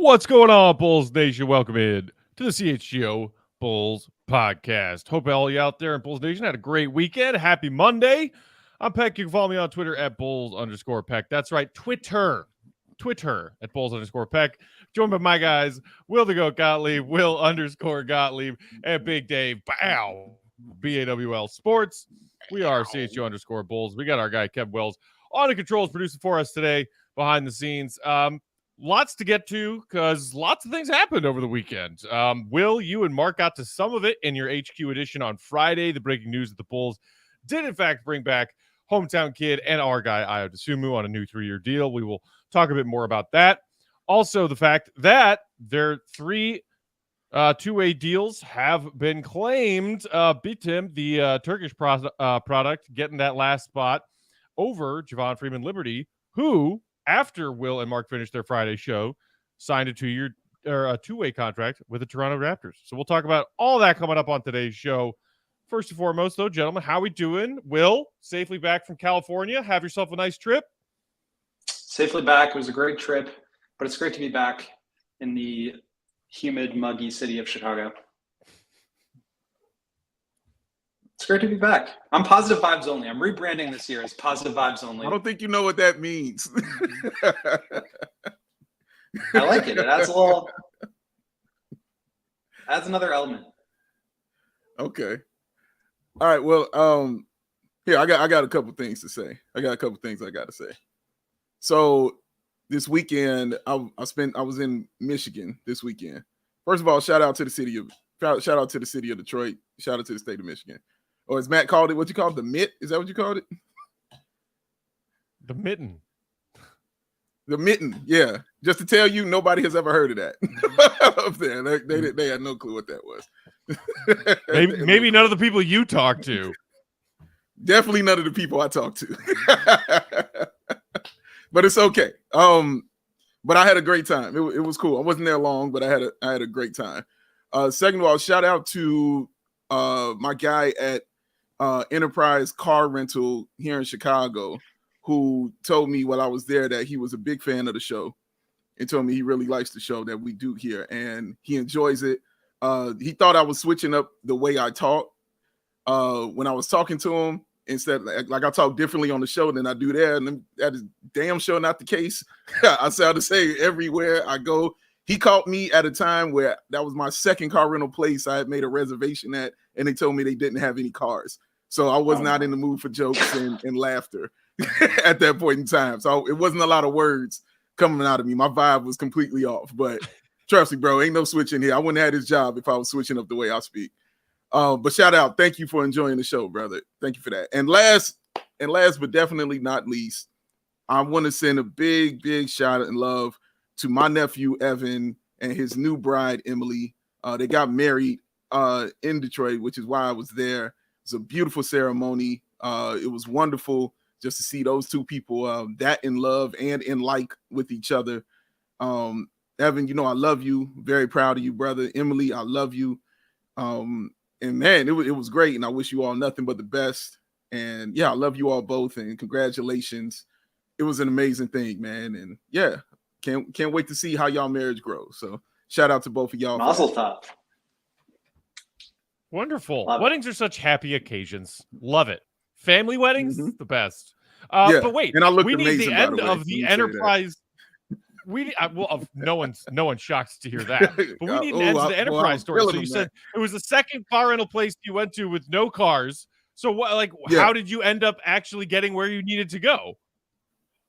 What's going on, Bulls Nation? Welcome in to the CHGO Bulls podcast. Hope all you out there in Bulls Nation had a great weekend. Happy Monday. I'm Peck. You can follow me on Twitter at Bulls_Peck. That's right, Twitter at Bulls_Peck. Joined by my guys, Will the Goat Gottlieb, Will_Gottlieb, and Big Dave Bow, BAWL Sports. We are CHGO_Bulls. We got our guy, Kev Wells, on the controls producing for us today behind the scenes. Lots to get to because lots of things happened over the weekend. Will, you and Mark got to some of it in your HQ edition on Friday. The breaking news that the Bulls did, in fact, bring back hometown kid and our guy, Ayo Dosunmu, on a new 3-year deal. We will talk a bit more about that. Also, the fact that their 3 two-way deals have been claimed. Bitim, the Turkish product, getting that last spot over Javon Freeman-Liberty, who, after Will and Mark finished their Friday show, signed a 2-year or a 2-way contract with the Toronto Raptors. So we'll talk about all that coming up on today's show. First and foremost, though, gentlemen, how we doing? Will, safely back from California. Have yourself a nice trip. Safely back. It was a great trip, but it's great to be back in the humid, muggy city of Chicago. It's great to be back. I'm positive vibes only. I'm rebranding this year as positive vibes only. I don't think you know what that means. I like it. It adds another element. Okay. All right. Well, here I got a couple things to say. I got to say. So this weekend, I was in Michigan this weekend. First of all, shout out to the city of Detroit. Shout out to the state of Michigan. Or as Matt called it, what you call it? The mitt? Is that what you called it? The mitten. The mitten, yeah. Just to tell you, nobody has ever heard of that up there. They had no clue what that was. maybe none of the people you talked to. Definitely none of the people I talked to. But it's okay. But I had a great time. It was cool. I wasn't there long, but I had a great time. Second of all, shout out to my guy at Enterprise Car Rental here in Chicago, who told me while I was there that he was a big fan of the show and told me he really likes the show that we do here and he enjoys it. He thought I was switching up the way I talk when I was talking to him. Instead, like I talk differently on the show than I do there, and that is damn sure not the case. I sound the same everywhere I go. He caught me at a time where that was my second car rental place I had made a reservation at, and they told me they didn't have any cars. So I was not in the mood for jokes and laughter at that point in time. So it wasn't a lot of words coming out of me. My vibe was completely off. But trust me, bro, ain't no switching here. I wouldn't have had his job if I was switching up the way I speak. But shout out. Thank you for enjoying the show, brother. Thank you for that. And last but definitely not least, I want to send a big, big shout out and love to my nephew, Evan, and his new bride, Emily. They got married in Detroit, which is why I was there. It's a beautiful ceremony. It was wonderful just to see those two people that in love and in like with each other. Evan, you know, I love you. Very proud of you, brother. Emily, I love you. And man, it was great. And I wish you all nothing but the best. And yeah, I love you all both. And congratulations. It was an amazing thing, man. And yeah, can't wait to see how y'all marriage grows. So shout out to both of y'all. Mazel tov. Wonderful. Weddings are such happy occasions. Love it. Family weddings, the best. Yeah. But wait, and I we need the end of the Enterprise. No one's shocked to hear that. But we need an end to the Enterprise story. So you said it was the second car rental place you went to with no cars. So what? How did you end up actually getting where you needed to go?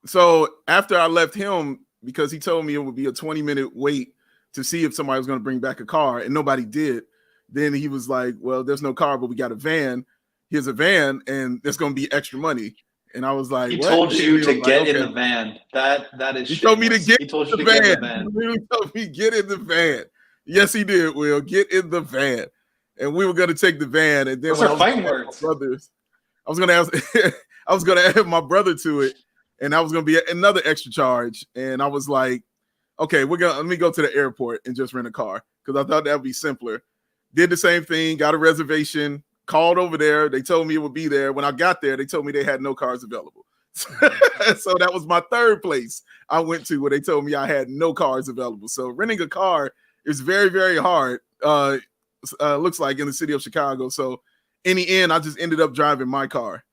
So after I left him, because he told me it would be a 20-minute wait to see if somebody was going to bring back a car, and nobody did. Then he was like, "Well, there's no car, but we got a van. Here's a van, and there's going to be extra money." And I was like, he told you to get in the van. That is. He told me to get. He told you to get in the van. He really told me get in the van. Yes, he did. Will get in the van, and we were going to take the van. And then those are fighting words. Brothers, I was going to ask. I was going to add my brother to it, and I was going to be another extra charge. And I was like, okay, let me go to the airport and just rent a car because I thought that would be simpler. Did the same thing. Got a reservation. Called over there. They told me it would be there. When I got there, they told me they had no cars available. So that was my third place I went to where they told me I had no cars available. So renting a car is very, very hard. Looks like in the city of Chicago. So in the end, I just ended up driving my car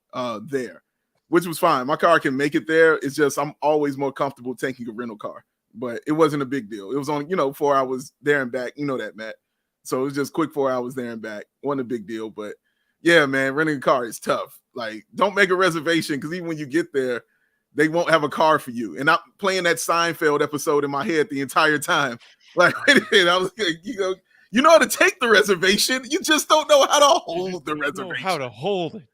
there, which was fine. My car can make it there. It's just I'm always more comfortable taking a rental car, but it wasn't a big deal. It was only 4 hours there and back. You know that, Matt. So it was just quick 4 hours there and back. Wasn't a big deal, but yeah, man, renting a car is tough. Like, don't make a reservation because even when you get there, they won't have a car for you. And I'm playing that Seinfeld episode in my head the entire time. Like, I was like, you know how to take the reservation. You just don't know how to hold the reservation. How to hold it.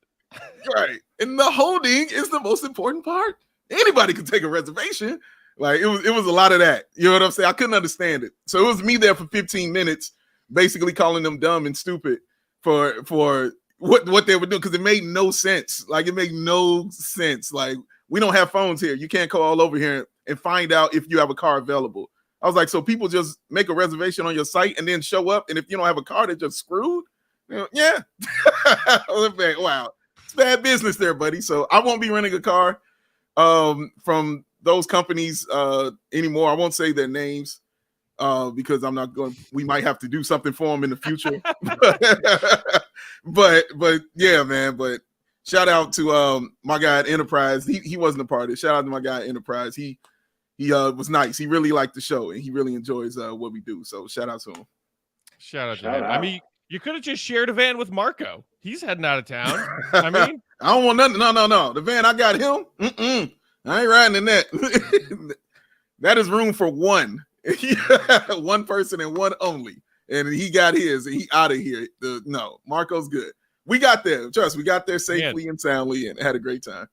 Right. And the holding is the most important part. Anybody can take a reservation. Like, it was a lot of that. You know what I'm saying? I couldn't understand it. So it was me there for 15 minutes, basically calling them dumb and stupid for what they were doing, because it made no sense. Like, it made no sense. Like, we don't have phones here. You can't call all over here and find out if you have a car available. I was like, so people just make a reservation on your site and then show up, and if you don't have a car, they're just screwed? Yeah. Wow. It's bad business there, buddy. So I won't be renting a car from those companies anymore. I won't say their names because I'm not going. We might have to do something for them in the future. but yeah, man. But shout out to my guy at Enterprise. He wasn't a part of it. Shout out to my guy at Enterprise. He was nice. He really liked the show and he really enjoys what we do. So shout out to him. Shout out to him. I mean, you could have just shared a van with Marco. He's heading out of town. I mean, I don't want nothing. No. The van I got him. I ain't riding in that. That is room for one. One person and one only. And he got his and he out of here. No, Marco's good. We got there. Trust, we got there safely and soundly and had a great time.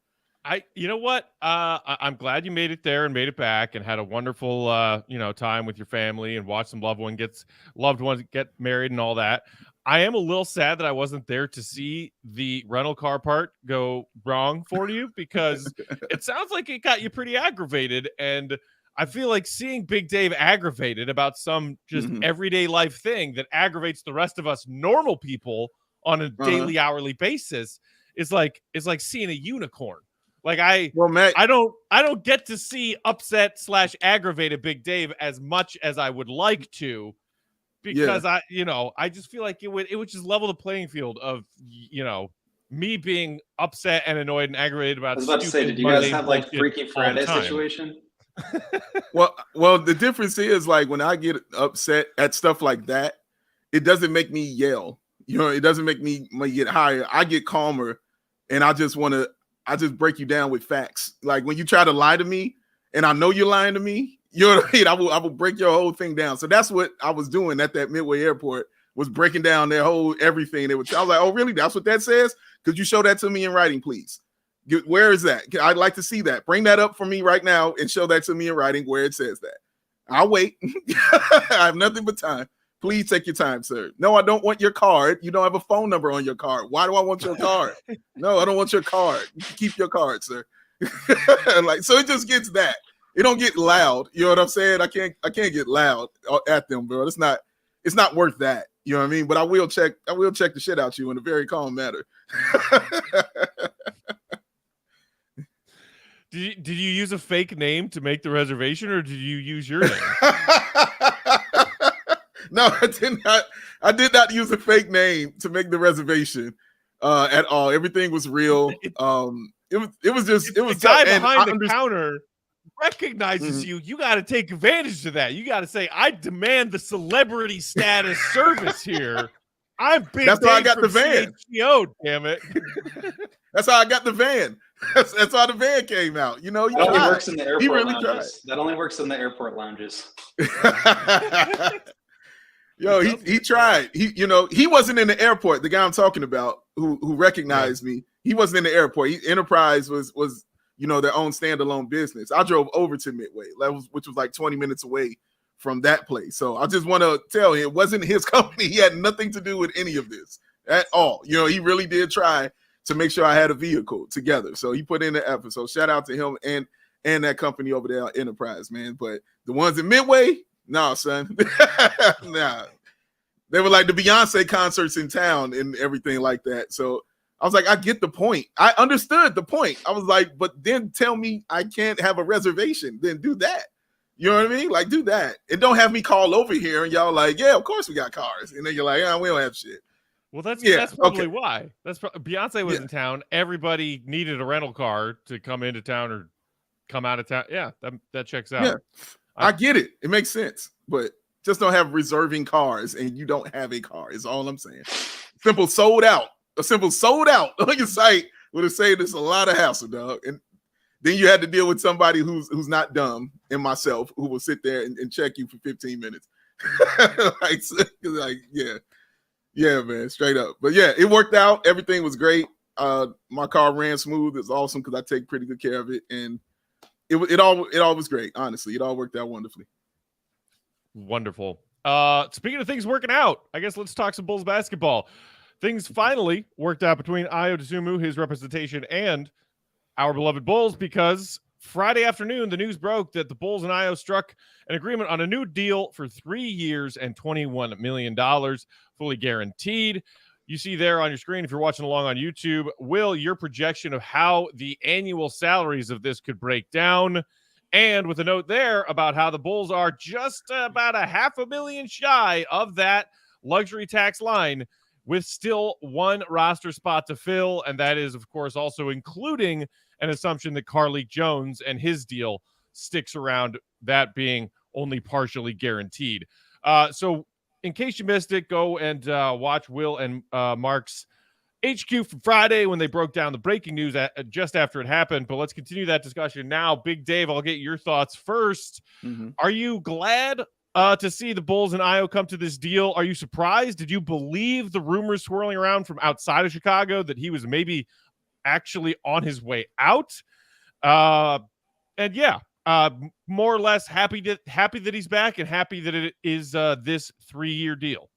You know what? I'm glad you made it there and made it back and had a wonderful, time with your family and watched some loved ones get married and all that. I am a little sad that I wasn't there to see the rental car part go wrong for you, because it sounds like it got you pretty aggravated. And I feel like seeing Big Dave aggravated about some just everyday life thing that aggravates the rest of us normal people on a daily, hourly basis is like seeing a unicorn. Like Matt, I don't get to see upset / aggravated Big Dave as much as I would like to, because I just feel like it would just level the playing field of me being upset and annoyed and aggravated about. I was about to say, did you guys have like Freaky Friday situation? Well, the difference is, like, when I get upset at stuff like that, it doesn't make me yell. It doesn't make me get higher. I get calmer, and I just break you down with facts. Like, when you try to lie to me and I know you're lying to me, you know what I mean? I will break your whole thing down. So that's what I was doing at that Midway Airport, was breaking down their whole everything. I was like, oh, really? That's what that says? Could you show that to me in writing, please? Where is that? I'd like to see that. Bring that up for me right now and show that to me in writing where it says that. I'll wait. I have nothing but time. Please take your time, sir. No, I don't want your card. You don't have a phone number on your card. Why do I want your card? No, I don't want your card. You can keep your card, sir. So it just gets that. It don't get loud. You know what I'm saying? I can't get loud at them, bro. It's not worth that. You know what I mean? But I will check the shit out you in a very calm manner. Did you use a fake name to make the reservation, or did you use your name? No, I did not. I did not use a fake name to make the reservation at all. Everything was real. It was the guy behind the counter recognizes you. You got to take advantage of that. You got to say, I demand the celebrity status service here. I'm big. That's why I got the van. CHGO, damn it. That's how I got the van. That's how the van came out. That only works in the airport lounges. That only works in the airport lounges. Yo, he tried. He wasn't in the airport. The guy I'm talking about who recognized me, he wasn't in the airport. Enterprise was their own standalone business. I drove over to Midway, which was like 20 minutes away from that place. So I just want to tell you, it wasn't his company. He had nothing to do with any of this at all. He really did try to make sure I had a vehicle together. So he put in the effort. So shout out to him and that company over there, Enterprise, man. But the ones in Midway, nah, son. Nah. They were like the Beyonce concerts in town and everything like that. So I was like, I get the point. I understood the point. I was like, but then tell me I can't have a reservation. Then do that. You know what I mean? Like, do that. And don't have me call over here and y'all like, yeah, of course we got cars. And then you're like, we don't have shit. Well, that's probably why. Beyonce was in town. Everybody needed a rental car to come into town or come out of town. Yeah, that checks out. Yeah, I get it. It makes sense. But just don't have reserving cars and you don't have a car is all I'm saying. Simple sold out. A simple sold out on your site would have saved us a lot of hassle, dog. And then you had to deal with somebody who's not dumb and myself who will sit there and check you for 15 minutes. Yeah, man, straight up. But yeah, it worked out. Everything was great. My car ran smooth. It's awesome because I take pretty good care of it. And it all was great. Honestly, it all worked out wonderfully. Wonderful. Speaking of things working out, I guess let's talk some Bulls basketball. Things finally worked out between Ayo Dosunmu, his representation, and our beloved Bulls, because Friday afternoon, the news broke that the Bulls and Ayo struck an agreement on a new deal for 3 years and $21 million, fully guaranteed. You see there on your screen, if you're watching along on YouTube, Will, your projection of how the annual salaries of this could break down, and with a note there about how the Bulls are just about $500,000 shy of that luxury tax line, with still one roster spot to fill, and that is, of course, also including an assumption that Carlik Jones and his deal sticks around, that being only partially guaranteed. So in case you missed it, go and watch Will and Mark's HQ from Friday when they broke down the breaking news just after it happened. But let's continue that discussion now. Big Dave, I'll get your thoughts first. Mm-hmm. Are you glad to see the Bulls and Ayo come to this deal? Are you surprised? Did you believe the rumors swirling around from outside of Chicago that he was maybe actually on his way out? And yeah, more or less happy that he's back and happy that it is this 3-year deal.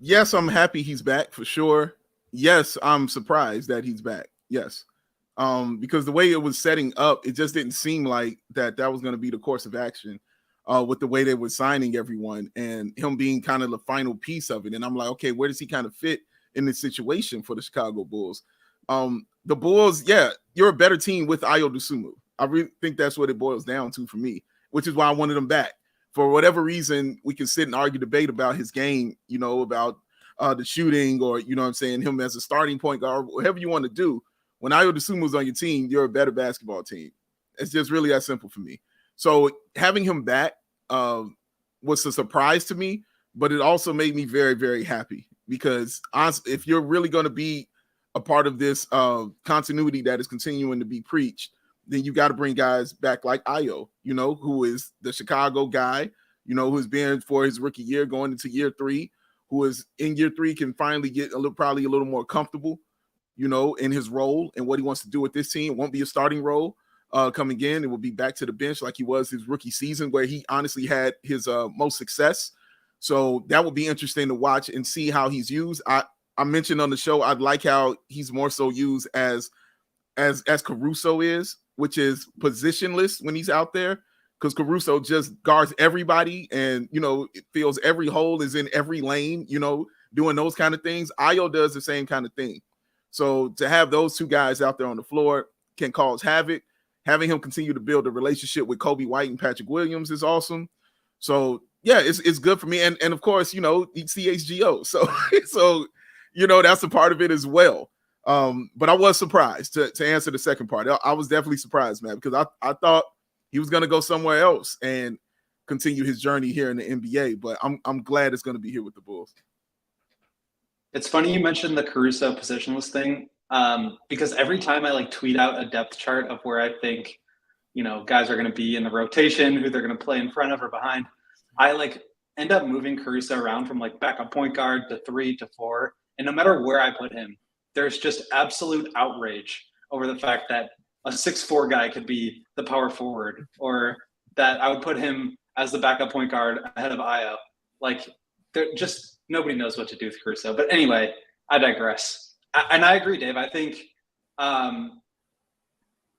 Yes, I'm happy he's back for sure. Yes, I'm surprised that he's back. Yes. Because the way it was setting up, it just didn't seem like that was going to be the course of action with the way they were signing everyone and him being kind of the final piece of it. And I'm like, okay, where does he kind of fit in this situation for the Chicago Bulls? The Bulls, yeah, you're a better team with Ayo Dosunmu. I really think that's what it boils down to for me, which is why I wanted him back. For whatever reason, we can sit and argue, debate about his game, about the shooting or, what I'm saying, him as a starting point guard, whatever you want to do. When Ayo Dosunmu's on your team, you're a better basketball team. It's just really that simple for me. So having him back was a surprise to me, but it also made me very, very happy because honestly, if you're really going to be a part of this continuity that is continuing to be preached, then you got to bring guys back like Ayo, who is the Chicago guy, who's been for his rookie year going into year 3, who is in year 3 can finally get probably a little more comfortable, in his role and what he wants to do with this team. It won't be a starting role coming in. It will be back to the bench like he was his rookie season where he honestly had his most success. So that will be interesting to watch and see how he's used. I mentioned on the show, I'd like how he's more so used as Caruso is, which is positionless when he's out there, because Caruso just guards everybody and, it feels every hole is in every lane, doing those kind of things. Ayo does the same kind of thing. So to have those two guys out there on the floor can cause havoc. Having him continue to build a relationship with Kobe White and Patrick Williams is awesome. So yeah, it's good for me. And of course, CHGO. So that's a part of it as well. But I was surprised to answer the second part. I was definitely surprised, man, because I thought he was going to go somewhere else and continue his journey here in the NBA. But I'm glad it's going to be here with the Bulls. It's funny you mentioned the Caruso positionless thing because every time I tweet out a depth chart of where I think, guys are going to be in the rotation, who they're going to play in front of or behind, I end up moving Caruso around from backup point guard to 3 to 4. And no matter where I put him, there's just absolute outrage over the fact that a 6'4" guy could be the power forward, or that I would put him as the backup point guard ahead of Ayo. Nobody knows what to do with Caruso. But anyway, I digress. And I agree, Dave. I think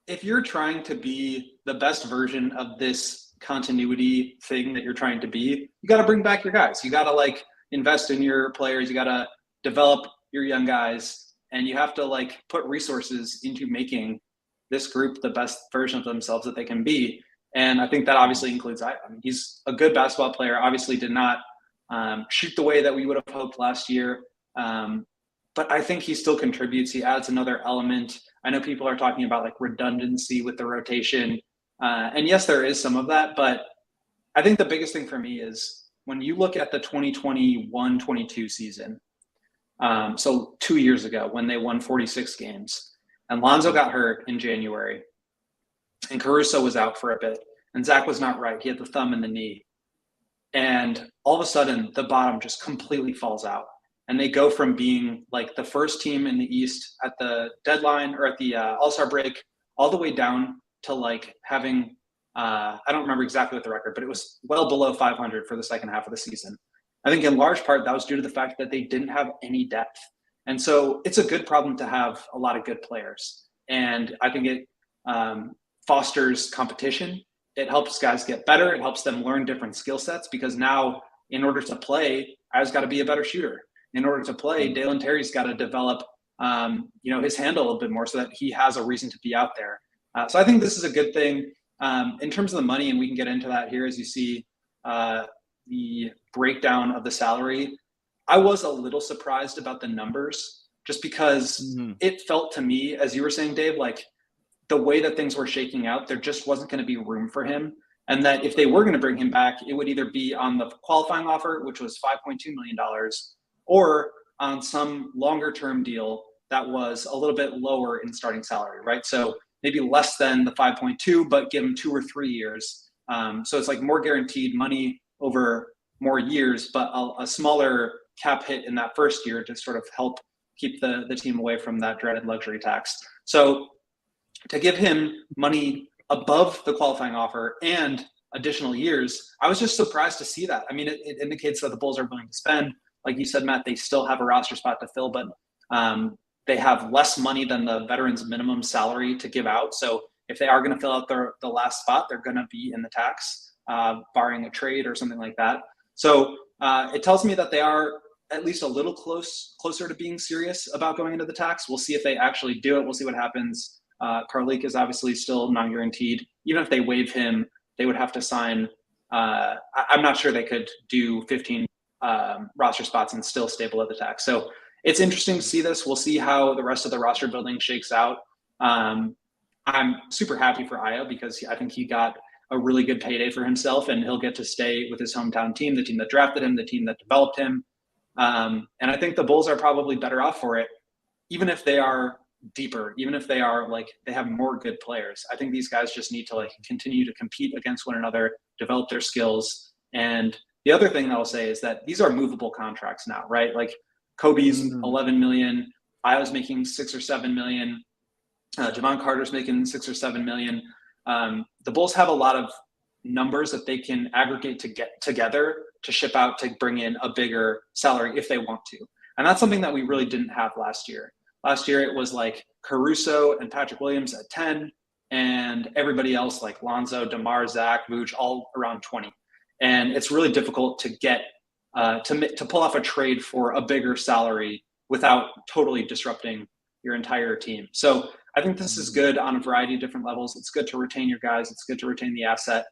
if you're trying to be the best version of this continuity thing that you're trying to be, you got to bring back your guys. You got to invest in your players. You got to develop your young guys, and you have to like put resources into making this group the best version of themselves that they can be. And I think that obviously includes Ayo. I mean, he's a good basketball player, obviously did not shoot the way that we would have hoped last year. But I think he still contributes. He adds another element. I know people are talking about like redundancy with the rotation. And yes, there is some of that, but I think the biggest thing for me is when you look at the 2021-22 season, so 2 years ago when they won 46 games, and Lonzo got hurt in January, and Caruso was out for a bit, and Zach was not right. He had the thumb and the knee. And all of a sudden, the bottom just completely falls out. And they go from being like the first team in the East at the deadline or at the All-Star break all the way down to like having, I don't remember exactly what the record, but it was well below 500 for the second half of the season. I think in large part that was due to the fact that they didn't have any depth. And so it's a good problem to have a lot of good players. And I think it fosters competition. It helps guys get better. It helps them learn different skill sets because now in order to play, I've got to be a better shooter. In order to play, Dalen Terry's got to develop, his handle a little bit more so that he has a reason to be out there. So I think this is a good thing. In terms of the money, and we can get into that here as you see the breakdown of the salary, I was a little surprised about the numbers just because it felt to me, as you were saying, Dave, like the way that things were shaking out, there just wasn't going to be room for him. And that if they were going to bring him back, it would either be on the qualifying offer, which was $5.2 million, or on some longer term deal that was a little bit lower in starting salary, right? So maybe less than the 5.2, but give him 2 or 3 years. So it's like more guaranteed money over more years, but a smaller cap hit in that first year to sort of help keep the team away from that dreaded luxury tax. So to give him money above the qualifying offer and additional years, I was just surprised to see that. I mean, it indicates that the Bulls are willing to spend. Like you said, Matt, they still have a roster spot to fill, but they have less money than the veterans minimum salary to give out. So if they are going to fill out the last spot, they're going to be in the tax, barring a trade or something like that. So it tells me that they are at least a little closer to being serious about going into the tax. We'll see if they actually do it. We'll see what happens. Karlik is obviously still non-guaranteed. Even if they waive him, they would have to sign. I'm not sure they could do 15 roster spots and still stay below the tax. So it's interesting to see this. We'll see how the rest of the roster building shakes out. I'm super happy for Ayo because I think he got a really good payday for himself, and he'll get to stay with his hometown team, the team that drafted him, the team that developed him. And I think the Bulls are probably better off for it, even if they are deeper, even if they are like they have more good players. I think these guys just need to like continue to compete against one another, develop their skills. And the other thing that I'll say is that these are movable contracts now, right? Like Kobe's 11 million, Ayo's making 6 or 7 million, Javon Carter's making 6 or 7 million. The Bulls have a lot of numbers that they can aggregate to get together to ship out to bring in a bigger salary if they want to. And that's something that we really didn't have last year. Last year, it was like Caruso and Patrick Williams at 10 and everybody else like Lonzo, DeMar, Zach, Vooch, all around 20. And it's really difficult to get to pull off a trade for a bigger salary without totally disrupting your entire team. So I think this is good on a variety of different levels. It's good to retain your guys. It's good to retain the asset.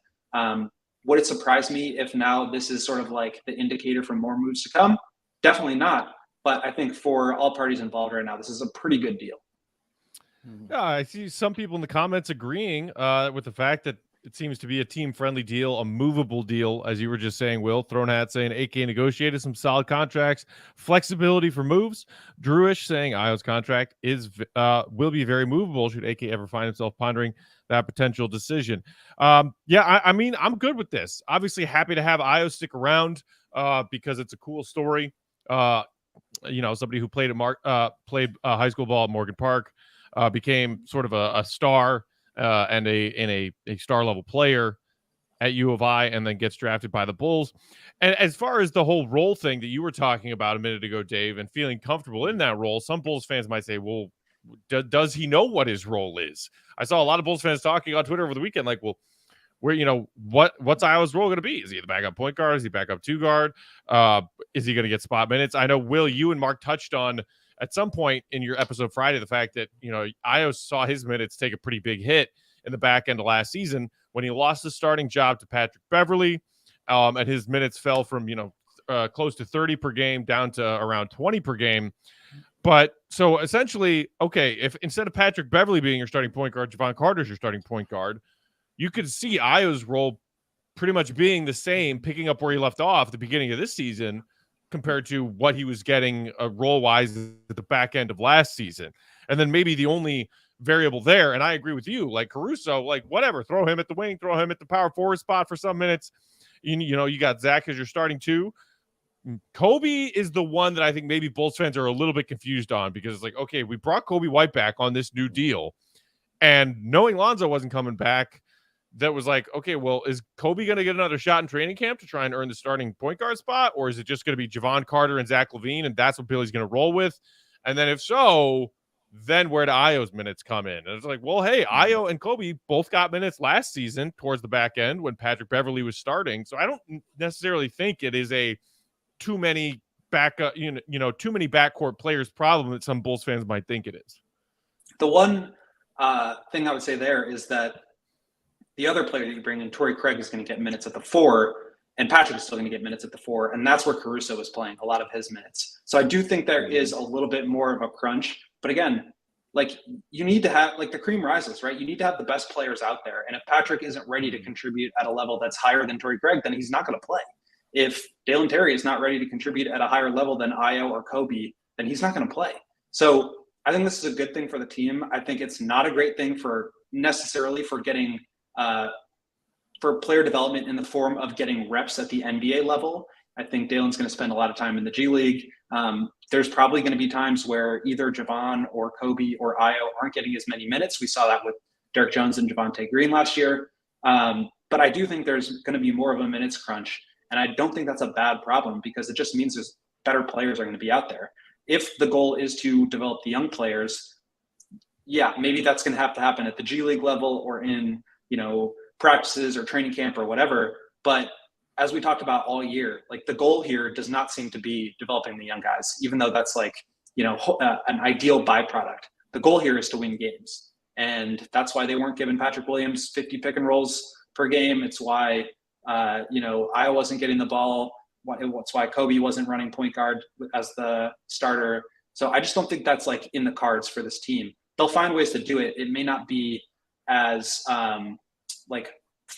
Would it surprise me if now this is sort of like the indicator for more moves to come? Definitely not. But I think for all parties involved right now, this is a pretty good deal. Yeah, I see some people in the comments agreeing with the fact that it seems to be a team-friendly deal, a movable deal, as you were just saying, Will. Throne Hat saying AK negotiated some solid contracts, flexibility for moves. Drewish saying Ayo's contract will be very movable should AK ever find himself pondering that potential decision. I mean, I'm good with this. Obviously happy to have Ayo stick around because it's a cool story. Somebody who played high school ball at Morgan Park, became sort of a star and a star level player at U of I, and then gets drafted by the Bulls. And as far as the whole role thing that you were talking about a minute ago, Dave, and feeling comfortable in that role, some Bulls fans might say, well, does he know what his role is? I saw a lot of Bulls fans talking on Twitter over the weekend, like, well, what's Ayo's role going to be? Is he the backup point guard? Is he backup 2 guard? Is he going to get spot minutes? I know, Will, you and Mark touched on at some point in your episode Friday, the fact that, Ayo saw his minutes take a pretty big hit in the back end of last season when he lost his starting job to Patrick Beverley, and his minutes fell from, close to 30 per game down to around 20 per game. But so essentially, okay, if instead of Patrick Beverley being your starting point guard, Javon Carter's your starting point guard, you could see Ayo's role pretty much being the same, picking up where he left off at the beginning of this season compared to what he was getting role-wise at the back end of last season. And then maybe the only variable there, and I agree with you, like Caruso, like whatever, throw him at the wing, throw him at the power forward spot for some minutes. You got Zach as your starting two. Kobe is the one that I think maybe Bulls fans are a little bit confused on, because it's like, okay, we brought Kobe White back on this new deal, and knowing Lonzo wasn't coming back, that was like, okay, well, is Kobe going to get another shot in training camp to try and earn the starting point guard spot, or is it just going to be Javon Carter and Zach LaVine, and that's what Billy's going to roll with? And then if so, then where do Ayo's minutes come in? And it's like, well, hey, Ayo and Kobe both got minutes last season towards the back end when Patrick Beverley was starting, so I don't necessarily think it is a too many too many backcourt players problem that some Bulls fans might think it is. The one thing I would say there is that the other player that you bring in, Torrey Craig, is going to get minutes at the 4, and Patrick is still going to get minutes at the 4, and that's where Caruso was playing a lot of his minutes. So I do think there is a little bit more of a crunch, but again, like, you need to have, like, the cream rises, right? You need to have the best players out there, and if Patrick isn't ready to contribute at a level that's higher than Torrey Craig, then he's not going to play. If Dalen Terry is not ready to contribute at a higher level than Ayo or Kobe, then he's not going to play. So I think this is a good thing for the team. I think it's not a great thing for getting for player development in the form of getting reps at the NBA level. I think Dalen's going to spend a lot of time in the G League. There's probably going to be times where either Javon or Kobe or Ayo aren't getting as many minutes. We saw that with Derek Jones and Javonte Green last year. But I do think there's going to be more of a minutes crunch. And I don't think that's a bad problem, because it just means there's better players are going to be out there. If the goal is to develop the young players, yeah, maybe that's going to have to happen at the G League level or in, practices or training camp or whatever. But as we talked about all year, like, the goal here does not seem to be developing the young guys, even though that's like, an ideal byproduct. The goal here is to win games. And that's why they weren't giving Patrick Williams 50 pick and rolls per game. It's why, Ayo wasn't getting the ball. It's why Kobe wasn't running point guard as the starter. So I just don't think that's, like, in the cards for this team. They'll find ways to do it. It may not be as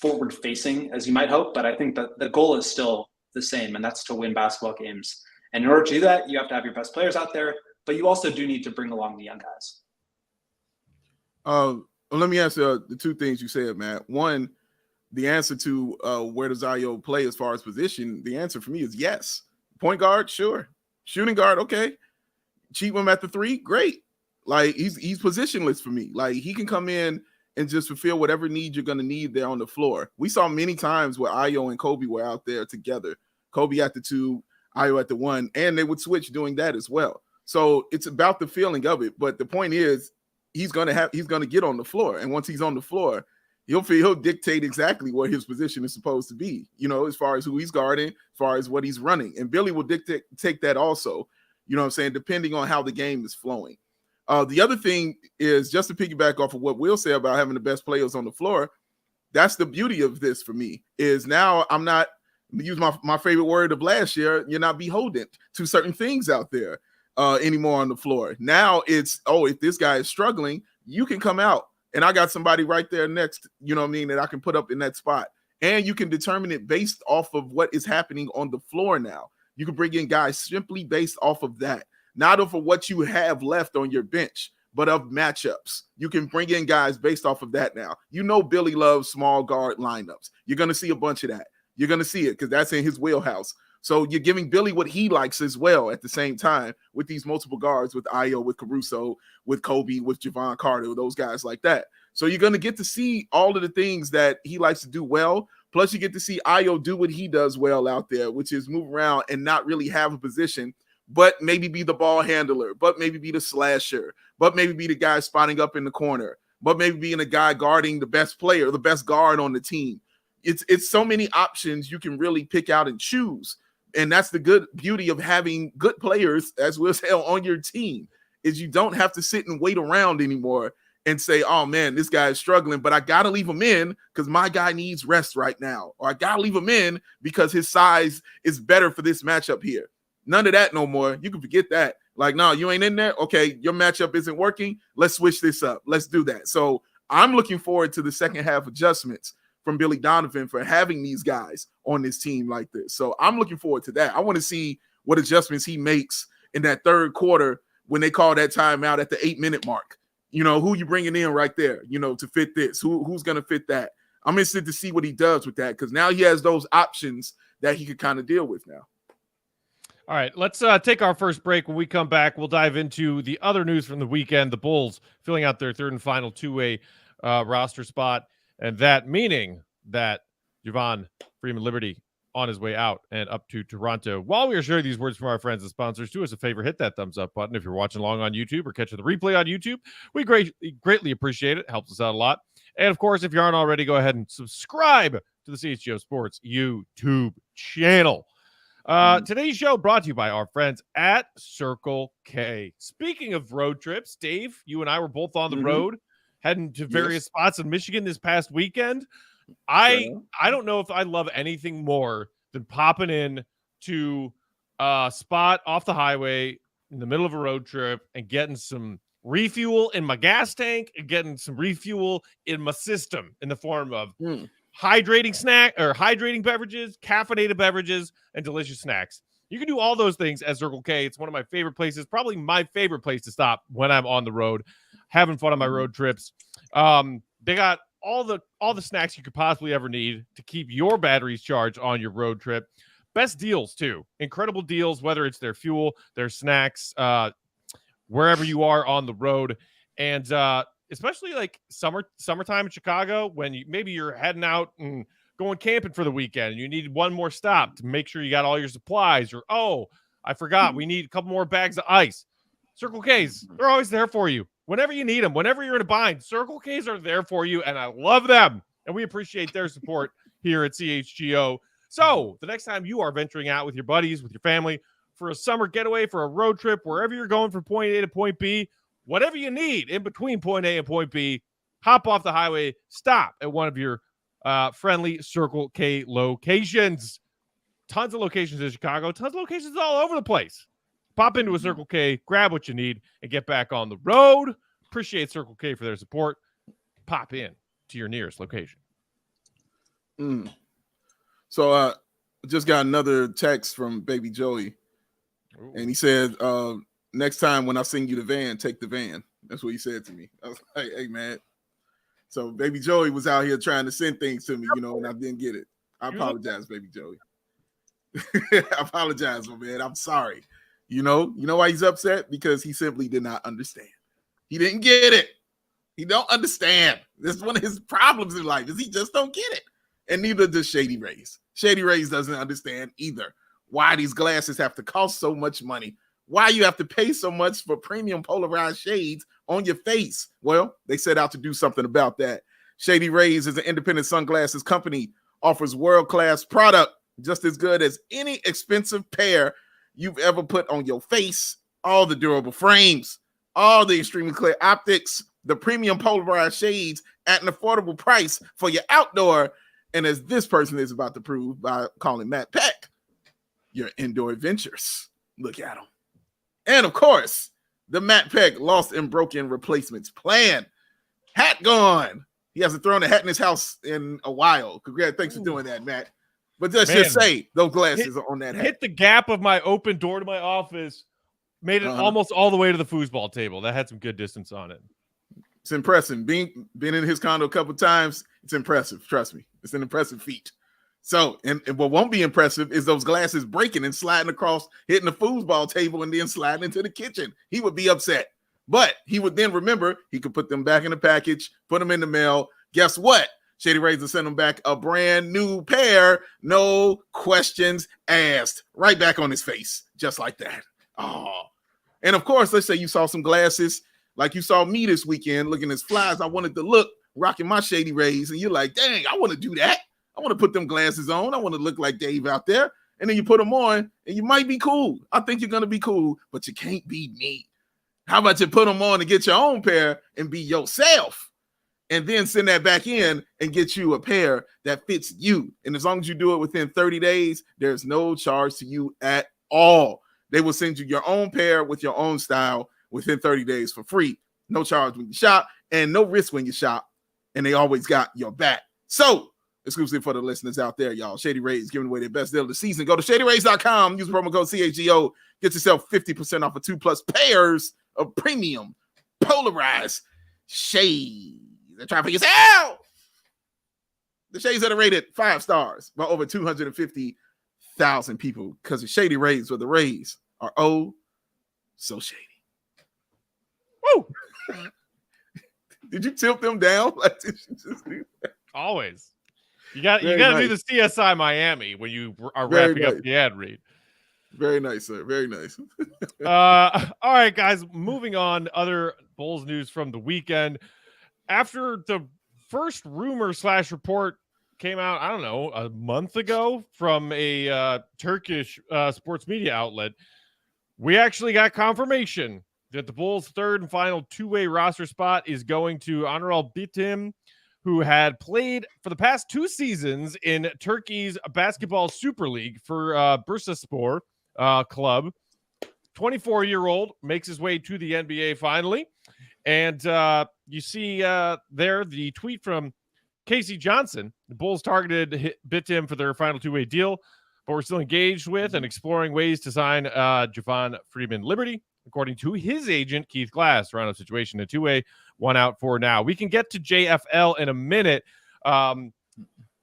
forward facing as you might hope, but I think that the goal is still the same, and that's to win basketball games. And in order to do that, you have to have your best players out there, but you also do need to bring along the young guys. Let me answer the two things you said, Matt. One, the answer to where does Ayo play as far as position, the answer for me is yes. Point guard, sure. Shooting guard, okay. Cheat him at the 3, great. Like, he's positionless for me. Like, he can come in and just fulfill whatever need you're going to need there on the floor. We saw many times where Ayo and Kobe were out there together. Kobe at the 2, Ayo at the 1, and they would switch doing that as well. So it's about the feeling of it. But the point is, he's going to get on the floor. And once he's on the floor, he'll dictate exactly what his position is supposed to be, as far as who he's guarding, as far as what he's running. And Billy will take that also, depending on how the game is flowing. The other thing is, just to piggyback off of what Will said about having the best players on the floor, that's the beauty of this for me, is now I'm not, use my favorite word of last year, you're not beholden to certain things out there anymore on the floor. Now it's, if this guy is struggling, you can come out. And I got somebody right there next, that I can put up in that spot. And you can determine it based off of what is happening on the floor now. You can bring in guys simply based off of that, not of what you have left on your bench, but of matchups. You can bring in guys based off of that now. Billy loves small guard lineups. You're going to see a bunch of that. You're going to see it because that's in his wheelhouse. So you're giving Billy what he likes as well at the same time with these multiple guards, with Ayo, with Caruso, with Kobe, with Javon Carter, those guys like that. So you're going to get to see all of the things that he likes to do well. Plus you get to see Ayo do what he does well out there, which is move around and not really have a position, but maybe be the ball handler, but maybe be the slasher, but maybe be the guy spotting up in the corner, but maybe being a guy guarding the best player, the best guard on the team. It's so many options you can really pick out and choose. And that's the good beauty of having good players as well as on your team, is you don't have to sit and wait around anymore and say, oh man, this guy is struggling, but I got to leave him in because my guy needs rest right now. Or I got to leave him in because his size is better for this matchup here. None of that no more. You can forget that. Like, no, you ain't in there. Okay, your matchup isn't working. Let's switch this up. Let's do that. So I'm looking forward to the second half adjustments from Billy Donovan for having these guys on this team like this. So I'm looking forward to that. I want to see what adjustments he makes in that third quarter when they call that timeout at the 8-minute mark. You know, who you bringing in right there, you know, to fit this? Who's going to fit that? I'm interested to see what he does with that because now he has those options that he could kind of deal with now. All right, let's take our first break. When we come back, we'll dive into the other news from the weekend. The Bulls filling out their third and final two-way roster spot, and that meaning that Javon Freeman-Liberty on his way out and up to Toronto. While we are sharing these words from our friends and sponsors, do us a favor, hit that thumbs up button if you're watching along on YouTube or catching the replay on YouTube. We greatly appreciate it. Helps us out a lot. And, of course, if you aren't already, go ahead and subscribe to the CHGO Sports YouTube channel. Today's show brought to you by our friends at Circle K. Speaking of road trips, Dave, you and I were both on the road heading to various spots in Michigan this past weekend. I don't know if I love anything more than popping in to a spot off the highway in the middle of a road trip and getting some refuel in my gas tank and getting some refuel in my system in the form of hydrating beverages, caffeinated beverages, and delicious snacks. You can do all those things at Circle K. It's one of my favorite places, probably my favorite place to stop when I'm on the road, having fun on my road trips. They got all the snacks you could possibly ever need to keep your batteries charged on your road trip. Best deals too. Incredible deals, whether it's their fuel, their snacks, wherever you are on the road. And especially like summertime in Chicago, when maybe you're heading out and going camping for the weekend and you need one more stop to make sure you got all your supplies, or, oh, I forgot, we need a couple more bags of ice. Circle K's, they're always there for you. Whenever you need them, whenever you're in a bind, Circle K's are there for you, and I love them. And we appreciate their support here at CHGO. So the next time you are venturing out with your buddies, with your family, for a summer getaway, for a road trip, wherever you're going from point A to point B, whatever you need in between point A and point B, hop off the highway, stop at one of your friendly Circle K locations. Tons of locations in Chicago, tons of locations all over the place. Pop into a Circle K, grab what you need, and get back on the road. Appreciate Circle K for their support. Pop in to your nearest location. So just got another text from Baby Joey. Ooh. And he said, next time when I sing you the van, take the van. That's what he said to me. I was like, hey, man. So Baby Joey was out here trying to send things to me, you know, and I didn't get it. I apologize, Baby Joey. I apologize, my man. I'm sorry. You know why he's upset? Because he simply did not understand. He didn't get it. He don't understand. This is one of his problems in life, is he just don't get it. And neither does Shady Rays. Shady Rays doesn't understand either why these glasses have to cost so much money, why you have to pay so much for premium polarized shades on your face. Well, they set out to do something about that. Shady Rays is an independent sunglasses company, offers world-class product, just as good as any expensive pair you've ever put on your face. All the durable frames, all the extremely clear optics, the premium polarized shades at an affordable price for your outdoor, and as this person is about to prove by calling Matt Peck, your indoor adventures. Look at him. And of course, the Matt Peck lost and broken replacements plan. Hat gone. He hasn't thrown a hat in his house in a while. Congrats. Thanks for doing that, Matt. But let's just say those glasses are on that hat. Hit the gap of my open door to my office, made it almost all the way to the foosball table. That had some good distance on it. It's impressive. Being in his condo a couple times, it's impressive. Trust me. It's an impressive feat. So, and what won't be impressive is those glasses breaking and sliding across, hitting the foosball table, and then sliding into the kitchen. He would be upset. But he would then remember he could put them back in the package, put them in the mail. Guess what? Shady Rays will send them back a brand new pair, no questions asked, right back on his face, just like that. Oh, and of course, let's say you saw some glasses like you saw me this weekend looking as fly as I wanted to look, rocking my Shady Rays, and you're like, dang, I want to do that. I want to put them glasses on. I want to look like Dave out there. and then you put them on, and you might be cool. I think you're gonna be cool, but you can't be me. How about you put them on and get your own pair and be yourself, and then send that back in and get you a pair that fits you. And as long as you do it within 30 days, there's no charge to you at all. They will send you your own pair with your own style within 30 days for free. No charge when you shop and no risk when you shop. And they always got your back. So, exclusive for the listeners out there, y'all, Shady Rays giving away their best deal of the season. Go to shadyrays.com, use promo code CHGO, get yourself 50% off of 2+ pairs of premium polarized shades. Try for yourself. The shades that are rated 5 stars by over 250,000 people because the Shady Rays with the Rays are oh so shady. Woo! Did you tilt them down? Like, did you just do that? Always. You got to nice. do the CSI Miami when you are Very wrapping nice. up the ad read. Very nice, sir. Very nice. All right, guys. Moving on. Other Bulls news from the weekend. After the first rumor / report came out, I don't know, a month ago from a Turkish sports media outlet, we actually got confirmation that the Bulls' third and final two-way roster spot is going to Onuralp Bitim, who had played for the past 2 seasons in Turkey's basketball Super League for Bursaspor club. 24-year-old makes his way to the NBA finally. And you see there the tweet from Casey Johnson. The Bulls targeted Bitim for their final two-way deal, but we're still engaged with and exploring ways to sign Javon Freeman-Liberty. According to his agent, Keith Glass, Toronto situation, a two-way, one out for now. We can get to JFL in a minute.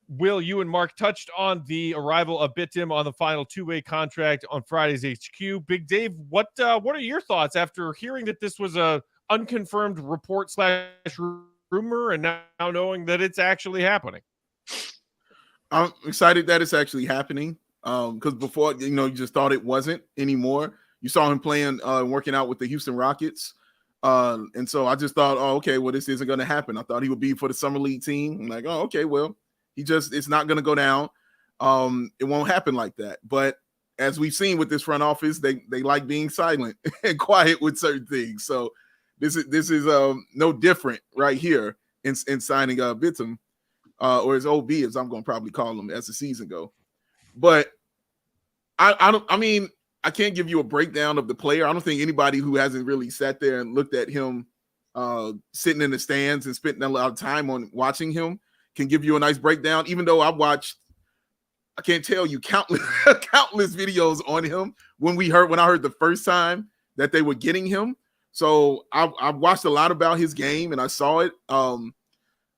Will, you and Mark touched on the arrival of Bitim on the final two-way contract on Friday's HQ. Big Dave, what are your thoughts after hearing that this was a unconfirmed report / rumor and now knowing that it's actually happening? I'm excited that it's actually happening because before, you just thought it wasn't anymore. You saw him playing, working out with the Houston Rockets. And so I just thought, oh, okay, well, this isn't going to happen. I thought he would be for the summer league team. I'm like, oh, okay, well, it's not going to go down. It won't happen like that. But as we've seen with this front office, they like being silent and quiet with certain things. So this is no different right here in signing Bitim, or his OB, as I'm going to probably call him as the season go. But I can't give you a breakdown of the player. I don't think anybody who hasn't really sat there and looked at him sitting in the stands and spending a lot of time on watching him can give you a nice breakdown, even though I can't tell you countless videos on him when I heard the first time that they were getting him. So I've watched a lot about his game and I saw it. I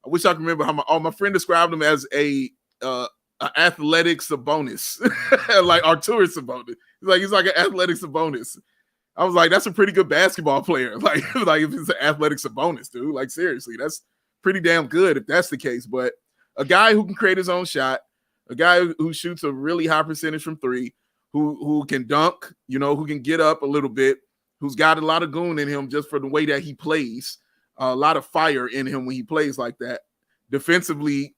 wish I could remember how my friend described him as a athletic Sabonis, like Arturas Sabonis. He's like an athletic Sabonis. I was like, that's a pretty good basketball player. Like if it's an athletic Sabonis, dude, like seriously, that's pretty damn good if that's the case. But a guy who can create his own shot, a guy who shoots a really high percentage from three, who can dunk, who can get up a little bit, who's got a lot of goon in him just for the way that he plays, a lot of fire in him when he plays like that. Defensively,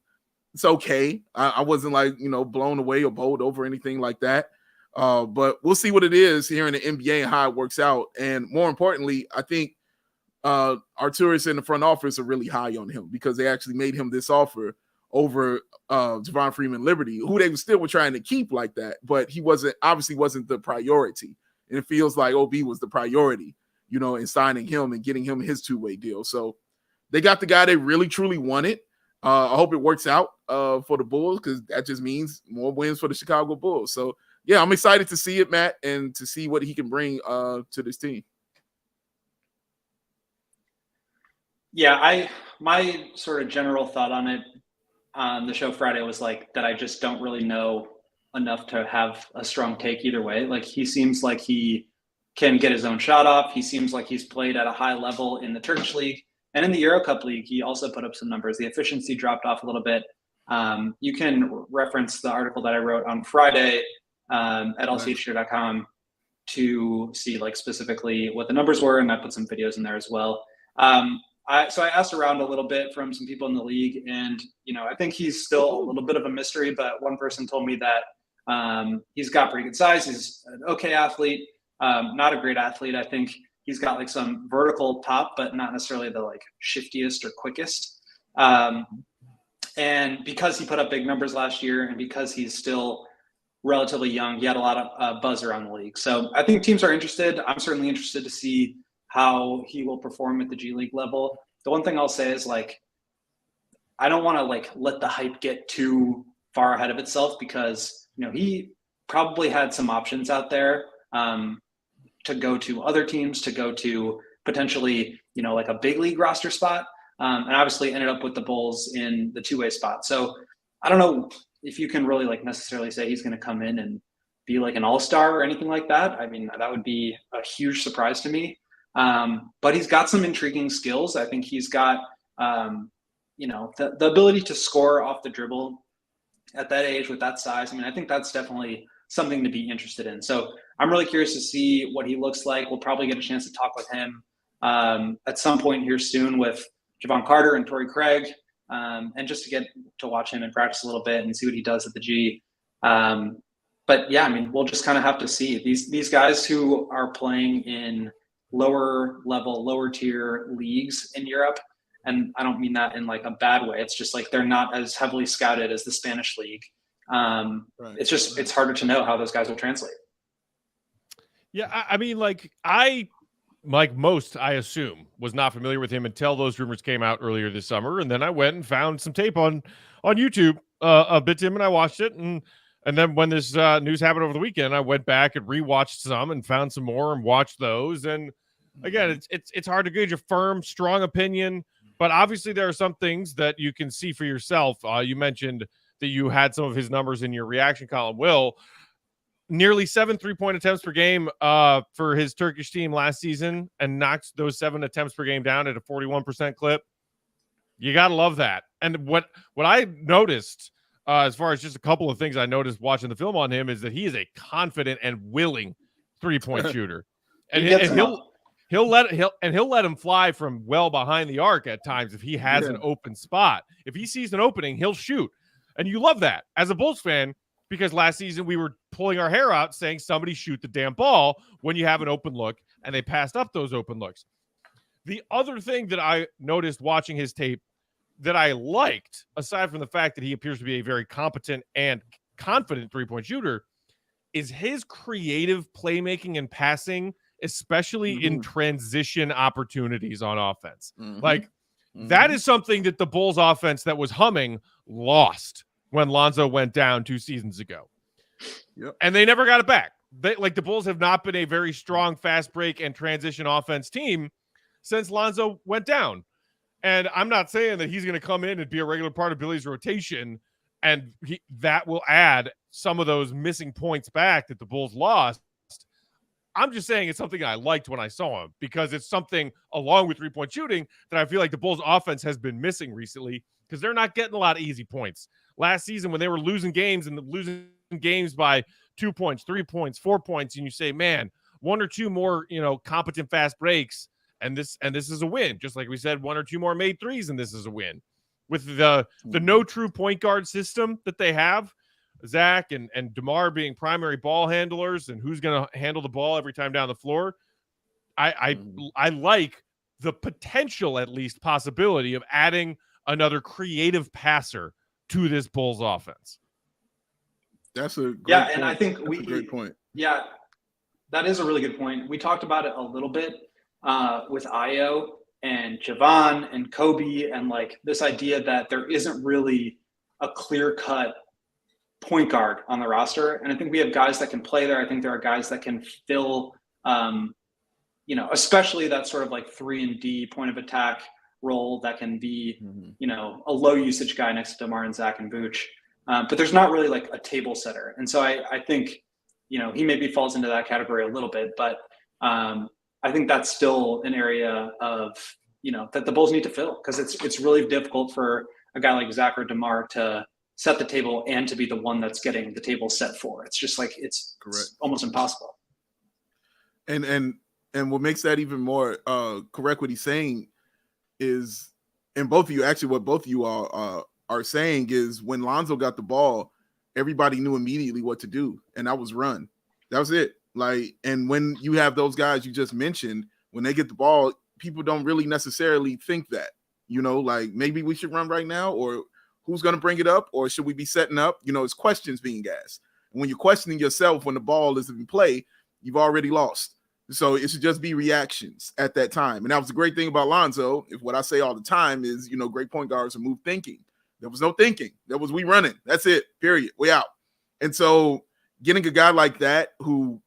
it's okay. I wasn't like, blown away or bowled over or anything like that. But we'll see what it is here in the NBA and how it works out. And more importantly, I think Arturas in the front office are really high on him because they actually made him this offer over Javon Freeman-Liberty, who they still were trying to keep like that, but he obviously wasn't the priority. And it feels like OB was the priority, in signing him and getting him his two-way deal. So they got the guy they really, truly wanted. I hope it works out for the Bulls because that just means more wins for the Chicago Bulls. So, yeah, I'm excited to see it, Matt, and to see what he can bring to this team. Yeah, my sort of general thought on it on the show Friday was like that I just don't really know enough to have a strong take either way. Like he seems like he can get his own shot off. He seems like he's played at a high level in the Turkish league. And in the Euro Cup League, he also put up some numbers. The efficiency dropped off a little bit. You can reference the article that I wrote on Friday at ALLCITY.com to see like specifically what the numbers were, and I put some videos in there as well. So I asked around a little bit from some people in the league, and I think he's still a little bit of a mystery. But one person told me that He's got pretty good size. He's an okay athlete, not a great athlete. I think he's got like some vertical pop, but not necessarily the like shiftiest or quickest. And because he put up big numbers last year, and because he's still relatively young, he had a lot of buzz around the league. So I think teams are interested. I'm certainly interested to see how he will perform at the G League level. The one thing I'll say is like, I don't want to like let the hype get too far ahead of itself, because he probably had some options out there to go to other teams, to go to potentially like a big league roster spot, and obviously ended up with the Bulls in the two-way spot. So I don't know if you can really like necessarily say he's going to come in and be like an all-star or anything like that. I mean, that would be a huge surprise to me. But he's got some intriguing skills. I think he's got the ability to score off the dribble at that age with that size. I mean, I think that's definitely something to be interested in. So I'm really curious to see what he looks like. We'll probably get a chance to talk with him at some point here soon with Javon Carter and Torrey Craig, and just to get to watch him and practice a little bit and see what he does at the G. But yeah, I mean, we'll just kind of have to see. These guys who are playing in lower level, lower tier leagues in Europe, and I don't mean that in like a bad way. It's just like they're not as heavily scouted as the Spanish league. Right. It's harder to know how those guys will translate. Yeah, I mean, I assume, was not familiar with him until those rumors came out earlier this summer, and then I went and found some tape on YouTube of Bitim, and I watched it, and then when this news happened over the weekend, I went back and rewatched some and found some more and watched those. And again, it's hard to gauge a firm, strong opinion, but obviously there are some things that you can see for yourself. You mentioned that you had some of his numbers in your reaction column, Will. Nearly 7 3-point attempts per game for his Turkish team last season, and knocked those 7 attempts per game down at a 41% clip. You got to love that. And what I noticed, as far as just a couple of things I noticed watching the film on him, is that he is a confident and willing 3-point shooter. And he'll let him fly from well behind the arc at times if he has an open spot. If he sees an opening, he'll shoot. And you love that as a Bulls fan, because last season we were pulling our hair out saying somebody shoot the damn ball when you have an open look, and they passed up those open looks. The other thing that I noticed watching his tape that I liked, aside from the fact that he appears to be a very competent and confident 3-point shooter, is his creative playmaking and passing, especially in transition opportunities on offense. That is something that the Bulls offense that was humming lost when Lonzo went down 2 seasons ago. Yep. And they never got it back. The Bulls have not been a very strong fast break and transition offense team since Lonzo went down. And I'm not saying that he's going to come in and be a regular part of Billy's rotation, and that will add some of those missing points back that the Bulls lost. I'm just saying it's something I liked when I saw him, because it's something, along with 3-point shooting, that I feel like the Bulls offense has been missing recently, because they're not getting a lot of easy points. Last season, when they were losing games by 2 points, 3 points, 4 points, and you say, man, 1 or 2 more, competent fast breaks, and this is a win. Just like we said, 1 or 2 more made threes, and this is a win. With the no true point guard system that they have, Zach and DeMar being primary ball handlers, and who's going to handle the ball every time down the floor, I like the potential, at least possibility, of adding another creative passer to this Bulls offense. That's a great point. And I think that's a great point. Yeah, that is a really good point. We talked about it a little bit with Ayo and Javon and Kobe, and like this idea that there isn't really a clear-cut point guard on the roster. And I think we have guys that can play there. I think there are guys that can fill, especially that sort of like 3-and-D point of attack role that can be, a low usage guy next to DeMar and Zach and Vooch. But there's not really like a table setter. And so I think, he maybe falls into that category a little bit, but I think that's still an area of, that the Bulls need to fill, because it's really difficult for a guy like Zach or DeMar to set the table and to be the one that's getting the table set for. It's just like, it's almost impossible. And what makes that even more correct, what he's saying is, and both of you, actually what both of you are saying is, when Lonzo got the ball, everybody knew immediately what to do, and that was run. That was it. Like, and when you have those guys you just mentioned, when they get the ball, people don't really necessarily think that, like maybe we should run right now, or who's going to bring it up, or should we be setting up? It's questions being asked. And when you're questioning yourself when the ball is in play, you've already lost. So it should just be reactions at that time. And that was the great thing about Lonzo. If what I say all the time is, great point guards remove thinking. There was no thinking. There was we running. That's it. Period. We out. And so getting a guy like that who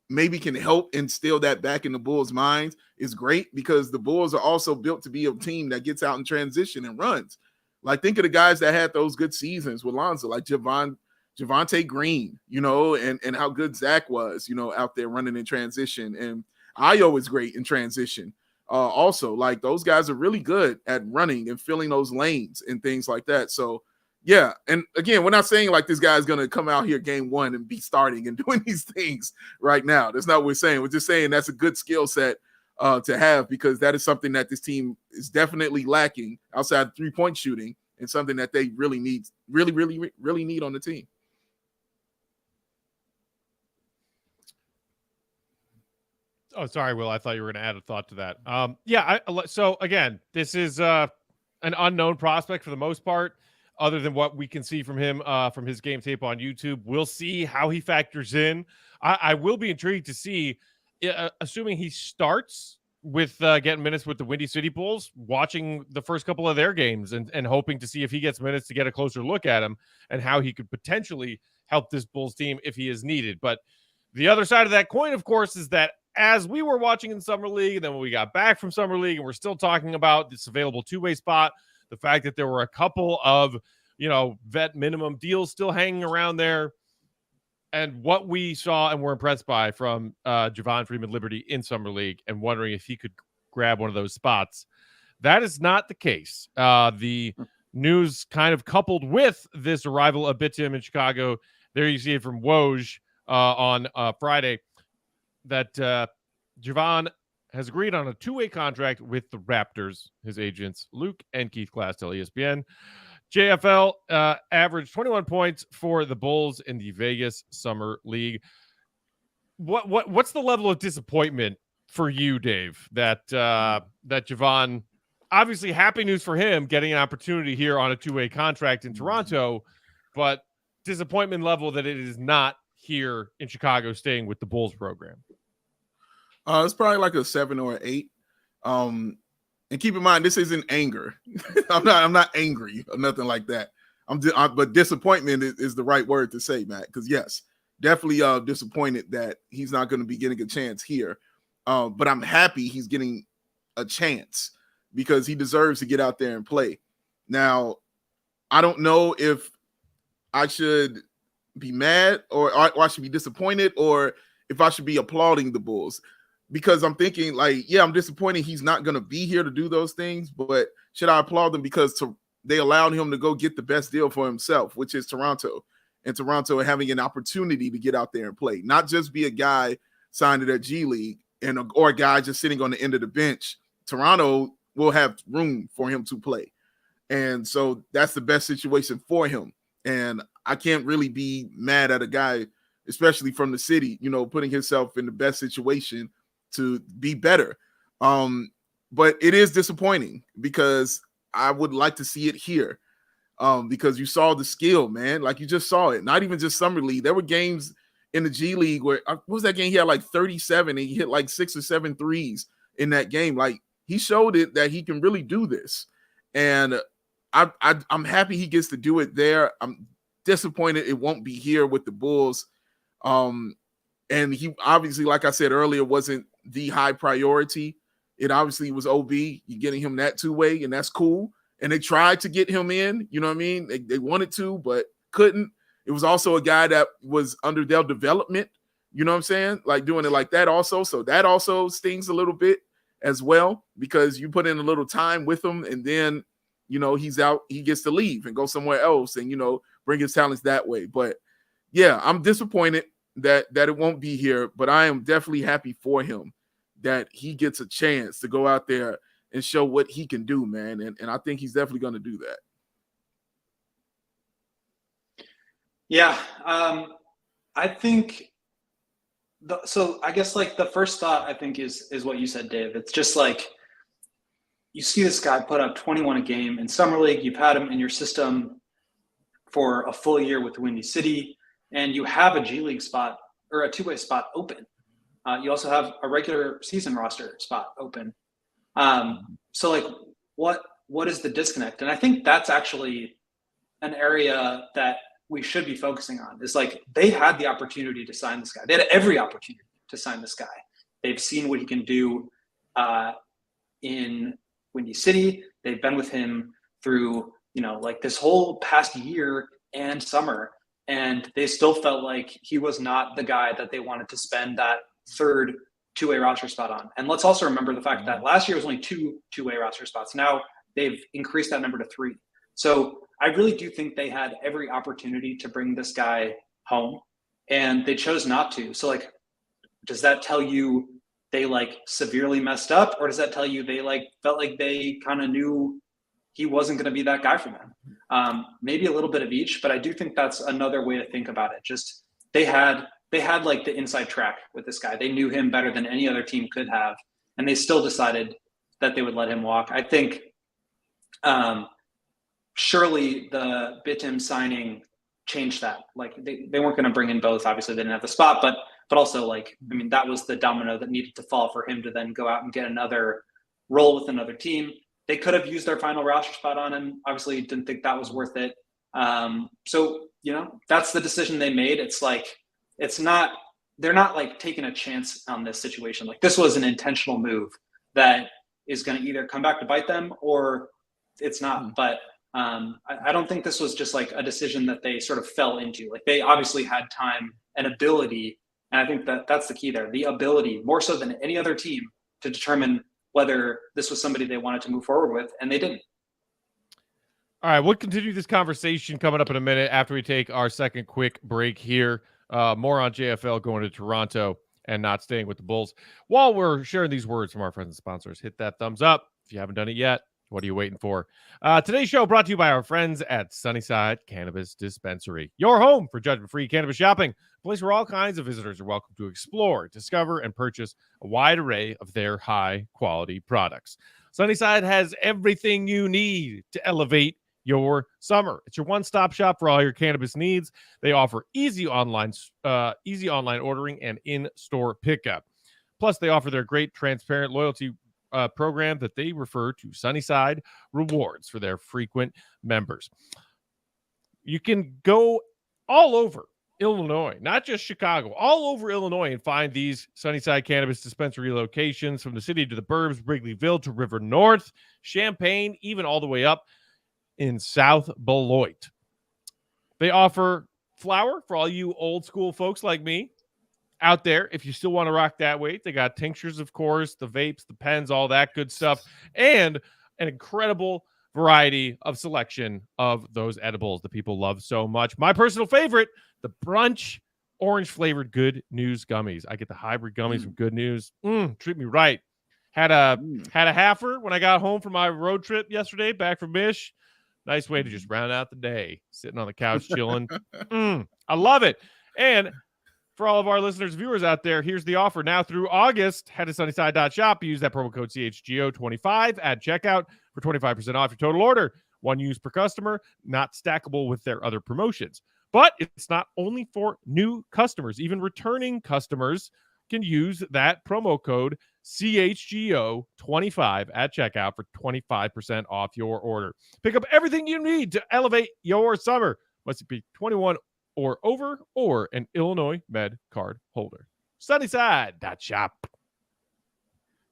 maybe can help instill that back in the Bulls' minds is great, because the Bulls are also built to be a team that gets out in transition and runs. Like, think of the guys that had those good seasons with Lonzo, like Javonte Green, and how good Zach was, out there running in transition. And Ayo is great in transition. Also, like, those guys are really good at running and filling those lanes and things like that. So, yeah. And again, we're not saying like this guy's going to come out here game one and be starting and doing these things right now. That's not what we're saying. We're just saying that's a good skill set to have, because that is something that this team is definitely lacking outside 3-point shooting, and something that they really need on the team. Oh, sorry, Will. I thought you were going to add a thought to that. So again, this is an unknown prospect for the most part, other than what we can see from him from his game tape on YouTube. We'll see how he factors in. I will be intrigued to see, assuming he starts with getting minutes with the Windy City Bulls, watching the first couple of their games and hoping to see if he gets minutes to get a closer look at him and how he could potentially help this Bulls team if he is needed. But the other side of that coin, of course, is that as we were watching in Summer League, and then when we got back from Summer League, and we're still talking about this available two-way spot, the fact that there were a couple of, vet minimum deals still hanging around there, and what we saw and were impressed by from Javon Freeman-Liberty in Summer League, and wondering if he could grab one of those spots. That is not the case. The news kind of coupled with this arrival of Bitim in Chicago, there you see it from Woj on Friday, that Javon has agreed on a two-way contract with the Raptors. His agents, Luke and Keith Glass, tell ESPN. JFL averaged 21 points for the Bulls in the Vegas Summer League. What's the level of disappointment for you, Dave, that Javon, obviously happy news for him getting an opportunity here on a two-way contract in Toronto, but disappointment level that it is not here in Chicago staying with the Bulls program? It's probably like a 7 or an 8. And keep in mind, this isn't anger. I'm not angry or nothing like that. But disappointment is the right word to say, Matt. Because yes, definitely disappointed that he's not going to be getting a chance here. But I'm happy he's getting a chance, because he deserves to get out there and play. Now, I don't know if I should be mad or I should be disappointed, or if I should be applauding the Bulls. Because I'm thinking, like, yeah, I'm disappointed he's not going to be here to do those things, but should I applaud them because they allowed him to go get the best deal for himself, which is Toronto, and Toronto having an opportunity to get out there and play, not just be a guy signed to that G League or a guy just sitting on the end of the bench. Toronto will have room for him to play. And so that's the best situation for him. And I can't really be mad at a guy, especially from the city, putting himself in the best situation to be better. But it is disappointing, because I would like to see it here, because you saw the skill, man. Like, you just saw it. Not even just Summer League. There were games in the G League where, what was that game? He had like 37 and he hit like 6 or 7 threes in that game. Like, he showed it that he can really do this. And I'm happy he gets to do it there. I'm disappointed it won't be here with the Bulls. And he obviously, like I said earlier, wasn't the high priority. It obviously was OB. You're getting him that two-way, and that's cool. And they tried to get him in, you know what I mean? They wanted to, but couldn't. It was also a guy that was under their development, you know what I'm saying? Like, doing it like that also. So that also stings a little bit as well, because you put in a little time with him, and then, he's out, he gets to leave and go somewhere else and, bring his talents that way. But yeah, I'm disappointed that it won't be here, but I am definitely happy for him that he gets a chance to go out there and show what he can do, man. And I think he's definitely going to do that. Yeah. I think so I guess like the first thought I think is what you said, Dave. It's just like you see this guy put up 21 a game in summer league. You've had him in your system for a full year with Windy City, and you have a G League spot or a two-way spot open. You also have a regular season roster spot open. So like what is the disconnect? And I think that's actually an area that we should be focusing on. Is like they had the opportunity to sign this guy. They had every opportunity to sign this guy. They've seen what he can do in Windy City. They've been with him through, like this whole past year and summer, and they still felt like he was not the guy that they wanted to spend that third two-way roster spot on. And let's also remember the fact that last year was only two-way roster spots. Now they've increased that number to 3. So I really do think they had every opportunity to bring this guy home, and they chose not to. So like, does that tell you they like severely messed up, or does that tell you they like felt like they kind of knew he wasn't going to be that guy for them? Maybe a little bit of each, but I do think that's another way to think about it. Just they had like the inside track with this guy. They knew him better than any other team could have, and they still decided that they would let him walk. I think surely the Bitim signing changed that. Like they weren't going to bring in both. Obviously, they didn't have the spot, but also like, I mean, that was the domino that needed to fall for him to then go out and get another role with another team. They could have used their final roster spot on him. Obviously, didn't think that was worth it. So, that's the decision they made. It's like, they're not like taking a chance on this situation. Like this was an intentional move that is going to either come back to bite them or it's not. But I don't think this was just like a decision that they sort of fell into. Like they obviously had time and ability. And I think that's the key there, the ability more so than any other team to determine whether this was somebody they wanted to move forward with, and they didn't. All right, we'll continue this conversation coming up in a minute after we take our second quick break here. More on JFL going to Toronto and not staying with the Bulls. While we're sharing these words from our friends and sponsors, hit that thumbs up if you haven't done it yet. What are you waiting for? Today's show brought to you by our friends at Sunnyside Cannabis Dispensary, your home for judgment-free cannabis shopping, a place where all kinds of visitors are welcome to explore, discover, and purchase a wide array of their high-quality products. Sunnyside has everything you need to elevate your summer. It's your one-stop shop for all your cannabis needs. They offer easy online ordering and in-store pickup. Plus, they offer their great transparent loyalty program that they refer to Sunnyside Rewards for their frequent members. You can go all over Illinois, not just Chicago, all over Illinois, and find these Sunnyside Cannabis Dispensary locations from the city to the burbs, Wrigleyville to River North, Champaign, even all the way up in South Beloit. They offer flower for all you old school folks like me out there. If you still want to rock that weight, they got tinctures, of course, the vapes, the pens, all that good stuff, and an incredible variety of selection of those edibles that people love so much. My personal favorite, the brunch orange flavored Good News gummies. I get the hybrid gummies from Good News. Treat me right. Had a halfer when I got home from my road trip yesterday back from Mish. Nice way to just round out the day, sitting on the couch chilling. I love it. And for all of our listeners, viewers out there, here's the offer now through August. Head to sunnyside.shop. Use that promo code CHGO25 at checkout for 25% off your total order. One use per customer, not stackable with their other promotions. But it's not only for new customers. Even returning customers can use that promo code CHGO25 at checkout for 25% off your order. Pick up everything you need to elevate your summer. Must it be 21 or over, or an Illinois Med card holder. Sunnyside.shop.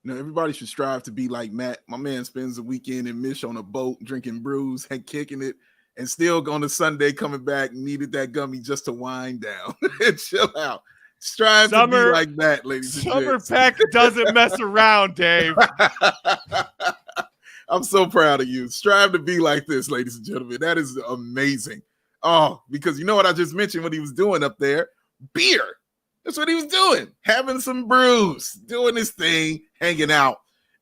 Everybody should strive to be like Matt. My man spends a weekend in Mish on a boat, drinking brews and kicking it, and still on a Sunday coming back, needed that gummy just to wind down and chill out. Strive to be like that, ladies and gentlemen. Summer Peck doesn't mess around, Dave. I'm so proud of you. Strive to be like this, ladies and gentlemen. That is amazing. Oh, because you know what I just mentioned what he was doing up there? Beer. That's what he was doing. Having some brews, doing his thing, hanging out.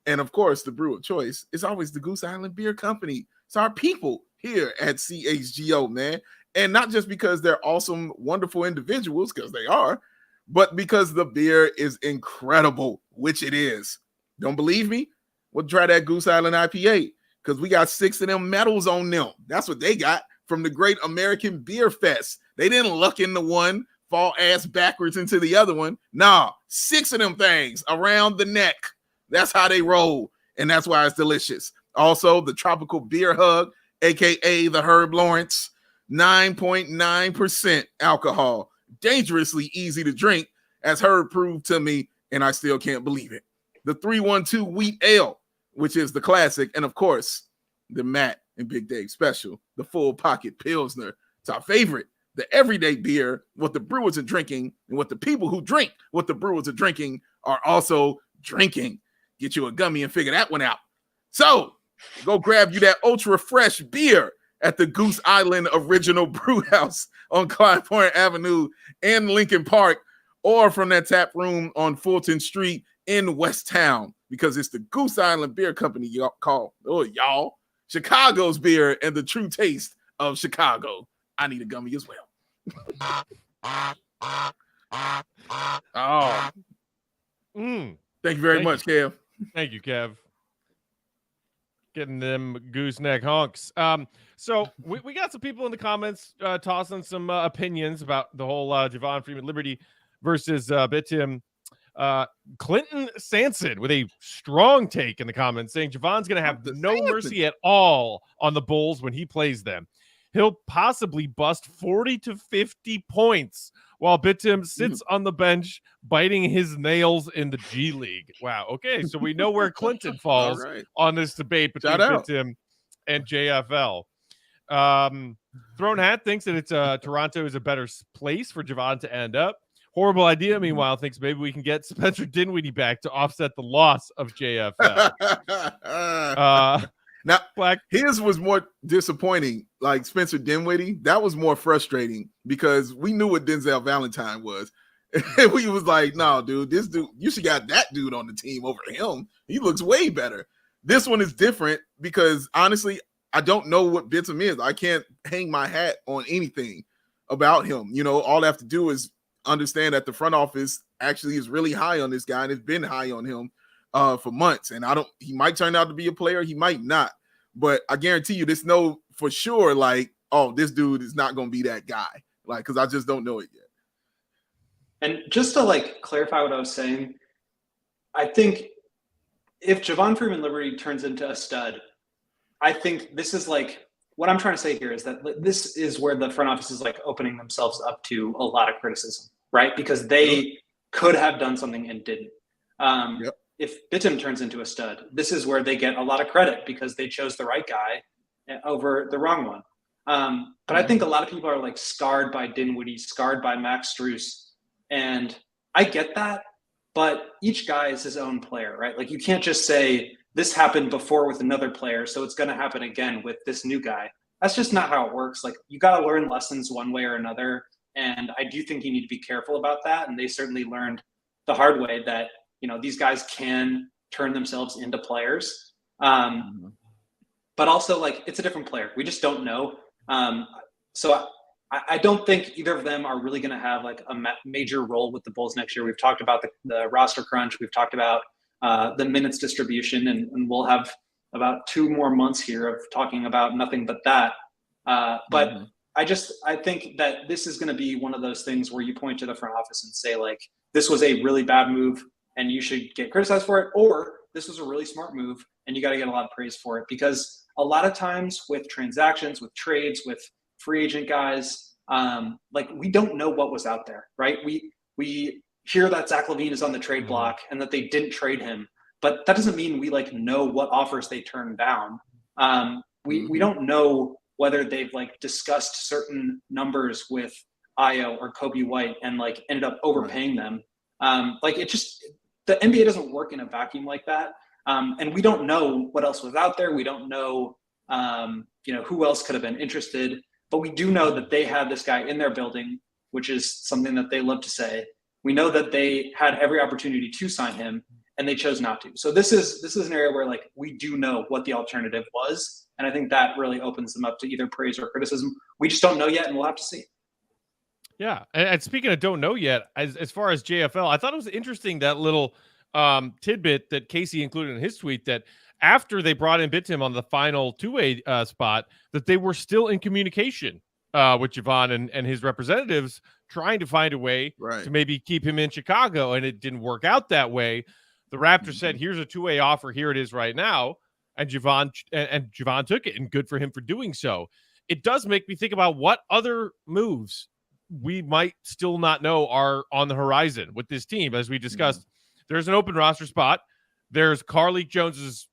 And of course, the brew of choice is always the Goose Island Beer Company. It's our people here at CHGO, man. And not just because they're awesome, wonderful individuals, because they are, but because the beer is incredible, which it is. Don't believe me? Well, try that Goose Island IPA, because we got 6 of them medals on them. That's what they got from the Great American Beer Fest. They didn't luck into one, fall ass backwards into the other one. Nah, 6 of them things around the neck. That's how they roll, and that's why it's delicious. Also, the Tropical Beer Hug, aka the Herb Lawrence, 9.9% alcohol, dangerously easy to drink, as Herb proved to me, and I still can't believe it. The 312 Wheat Ale, which is the classic, and of course, the Matt and Big Dave special, the Full Pocket Pilsner. It's our favorite, the everyday beer, what the brewers are drinking, and what the people who drink what the brewers are drinking are also drinking. Get you a gummy and figure that one out. So, go grab you that ultra fresh beer at the Goose Island Original Brew House on Clyde Point Avenue in Lincoln Park, or from that tap room on Fulton Street in West Town, because it's the Goose Island Beer Company, y'all, Chicago's beer and the true taste of Chicago. I need a gummy as well. Oh. Thank you very much, Kev. Thank you, Kev. Getting them gooseneck honks. So we got some people in the comments tossing some opinions about the whole Javon Freeman-Liberty versus Bitim. Clinton Sanson with a strong take in the comments saying Javon's going to have no mercy at all on the Bulls when he plays them. He'll possibly bust 40 to 50 points while Bitim sits on the bench biting his nails in the G League. Wow. Okay, so we know where Clinton falls on this debate between Bitim and JFL. Throne Hat thinks that it's Toronto is a better place for Javon to end up. Horrible idea, meanwhile, thinks maybe we can get Spencer Dinwiddie back to offset the loss of JFL. Now, his was more disappointing. Like Spencer Dinwiddie, that was more frustrating because we knew what Denzel Valentine was. And we was like, no, dude, this dude, you should got that dude on the team over him. He looks way better. This one is different because, honestly, I don't know what Bitim is. I can't hang my hat on anything about him. You know, all I have to do is understand that the front office actually is really high on this guy and it's been high on him for months. And he might turn out to be a player. He might not, but I guarantee you this no for sure. Like, oh, this dude is not going to be that guy. Like, cause I just don't know it yet. And just to clarify what I was saying, I think if Javon Freeman-Liberty turns into a stud, I think this is what I'm trying to say here is that this is where the front office is opening themselves up to a lot of criticism, right? Because they could have done something and didn't. If Bitim turns into a stud, this is where they get a lot of credit because they chose the right guy over the wrong one. But I think a lot of people are scarred by Dinwiddie, scarred by Max Strus. And I get that, but each guy is his own player, right? You can't just say this happened before with another player, so it's going to happen again with this new guy. That's just not how it works. You got to learn lessons one way or another. And I do think you need to be careful about that. And they certainly learned the hard way that, these guys can turn themselves into players. But also it's a different player. We just don't know. So I don't think either of them are really going to have a major role with the Bulls next year. We've talked about the roster crunch. We've talked about the minutes distribution, and we'll have about 2 more months here of talking about nothing but that. But I think that this is going to be one of those things where you point to the front office and say this was a really bad move and you should get criticized for it, or this was a really smart move and you got to get a lot of praise for it. Because a lot of times with transactions, with trades, with free agent guys, we don't know what was out there, right? We hear that Zach LaVine is on the trade block and that they didn't trade him, but that doesn't mean we know what offers they turned down. We don't know whether they've discussed certain numbers with Ayo or Kobe White and ended up overpaying them. The NBA doesn't work in a vacuum like that. And we don't know what else was out there. We don't know, who else could have been interested, but we do know that they had this guy in their building, which is something that they love to say. We know that they had every opportunity to sign him. and they chose not to. So this is an area where like we do know what the alternative was, and I think that really opens them up to either praise or criticism. We just don't know yet, and we'll have to see. Yeah, and speaking of don't know yet, as far as JFL, I thought it was interesting that little tidbit that Casey included in his tweet that after they brought in Bitim on the final two-way spot, that they were still in communication with Javon and his representatives, trying to find a way to maybe keep him in Chicago, and it didn't work out that way. The Raptors said, "Here's a two-way offer. Here it is right now," and Javon took it, and good for him for doing so. It does make me think about what other moves we might still not know are on the horizon with this team. As we discussed, there's an open roster spot. There's Carlik Jones's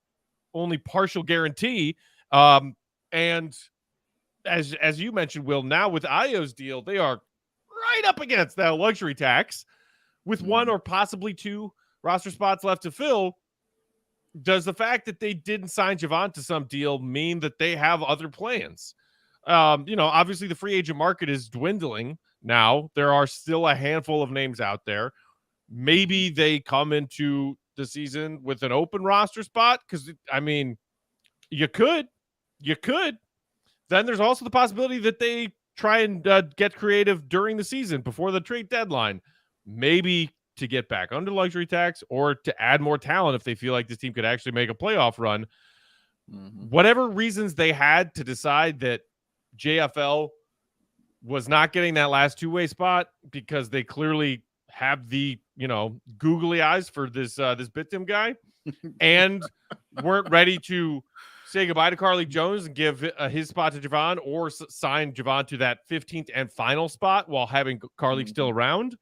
only partial guarantee. And as you mentioned, Will, now with Ayo's deal, they are right up against that luxury tax with one or possibly two roster spots left to fill. Does the fact that they didn't sign Javon to some deal mean that they have other plans? Obviously the free agent market is dwindling now. There are still a handful of names out there. Maybe they come into the season with an open roster spot because, you could. Then there's also the possibility that they try and get creative during the season before the trade deadline, maybe to get back under luxury tax or to add more talent if they feel like this team could actually make a playoff run. Whatever reasons they had to decide that JFL was not getting that last two-way spot because they clearly have the, googly eyes for this Bitim guy and weren't ready to say goodbye to Carlik Jones and give his spot to Javon or sign Javon to that 15th and final spot while having Carlik still around.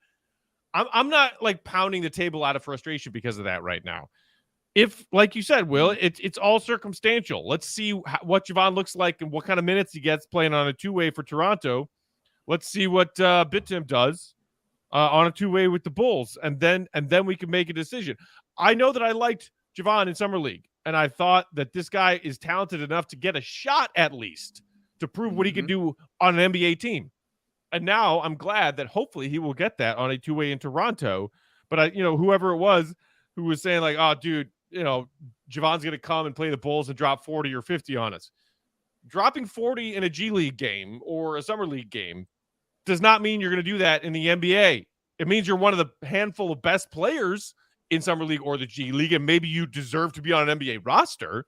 I'm not like pounding the table out of frustration because of that right now. If, like you said, Will, it's all circumstantial. Let's see what Javon looks like and what kind of minutes he gets playing on a two-way for Toronto. Let's see what Bitim does on a two-way with the Bulls, and then we can make a decision. I know that I liked Javon in Summer League, and I thought that this guy is talented enough to get a shot at least to prove what he can do on an NBA team. And now I'm glad that hopefully he will get that on a two-way in Toronto. But whoever it was who was saying like, "Oh, dude, Javon's going to come and play the Bulls and drop 40 or 50 on us." Dropping 40 in a G League game or a Summer League game does not mean you're going to do that in the NBA. It means you're one of the handful of best players in Summer League or the G League, and maybe you deserve to be on an NBA roster.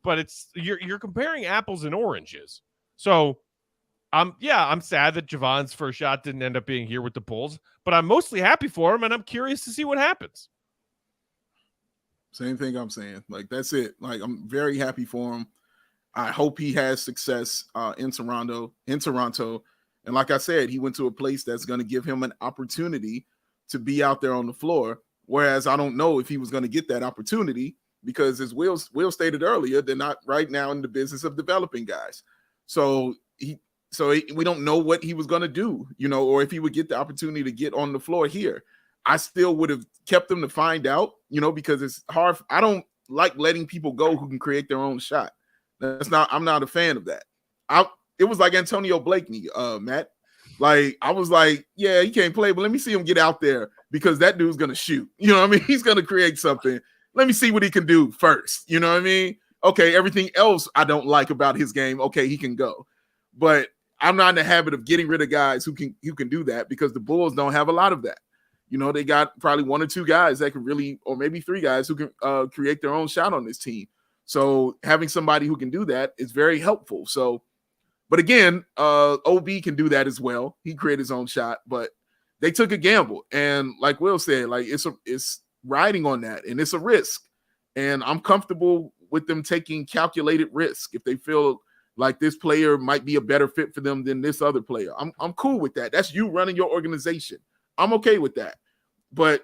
But you're comparing apples and oranges. So, I'm sad that Javon's first shot didn't end up being here with the Bulls, but I'm mostly happy for him, and I'm curious to see what happens. Same thing I'm saying. Like, that's it. Like, I'm very happy for him. I hope he has success in Toronto. And like I said, he went to a place that's going to give him an opportunity to be out there on the floor. Whereas I don't know if he was going to get that opportunity because, as Will stated earlier, they're not right now in the business of developing guys. So we don't know what he was going to do, or if he would get the opportunity to get on the floor here. I still would have kept him to find out, because it's hard. I don't like letting people go who can create their own shot. I'm not a fan of that. It was like Antonio Blakeney, Matt. Like, I was like, yeah, he can't play, but let me see him get out there because that dude's going to shoot. He's going to create something. Let me see what he can do first. You know what I mean? Okay, everything else I don't like about his game, okay, he can go. But I'm not in the habit of getting rid of guys who can do that because the Bulls don't have a lot of that. They got probably one or two guys that can really, or maybe three guys who can create their own shot on this team. So having somebody who can do that is very helpful. So, but again, OB can do that as well. He created his own shot, but they took a gamble. And like Will said, like it's riding on that, and it's a risk. And I'm comfortable with them taking calculated risk if they feel like this player might be a better fit for them than this other player. I'm cool with that. That's you running your organization. I'm okay with that. But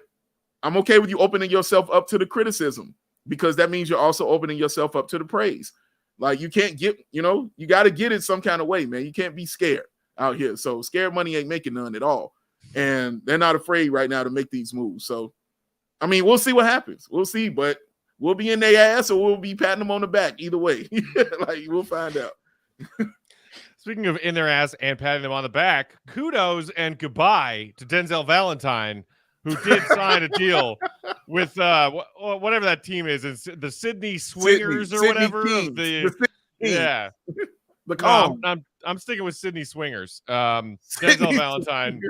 I'm okay with you opening yourself up to the criticism because that means you're also opening yourself up to the praise. Like, you can't get, you got to get it some kind of way, man. You can't be scared out here. So scared money ain't making none at all. And they're not afraid right now to make these moves. So, we'll see what happens. We'll see, but we'll be in their ass or we'll be patting them on the back. Either way, like, we'll find out. Speaking of in their ass and patting them on the back, kudos and goodbye to Denzel Valentine who did sign a deal with whatever that team is. It's the Sydney Swingers or whatever. Kings. The yeah. The No, I'm sticking with Sydney Swingers. Denzel Valentine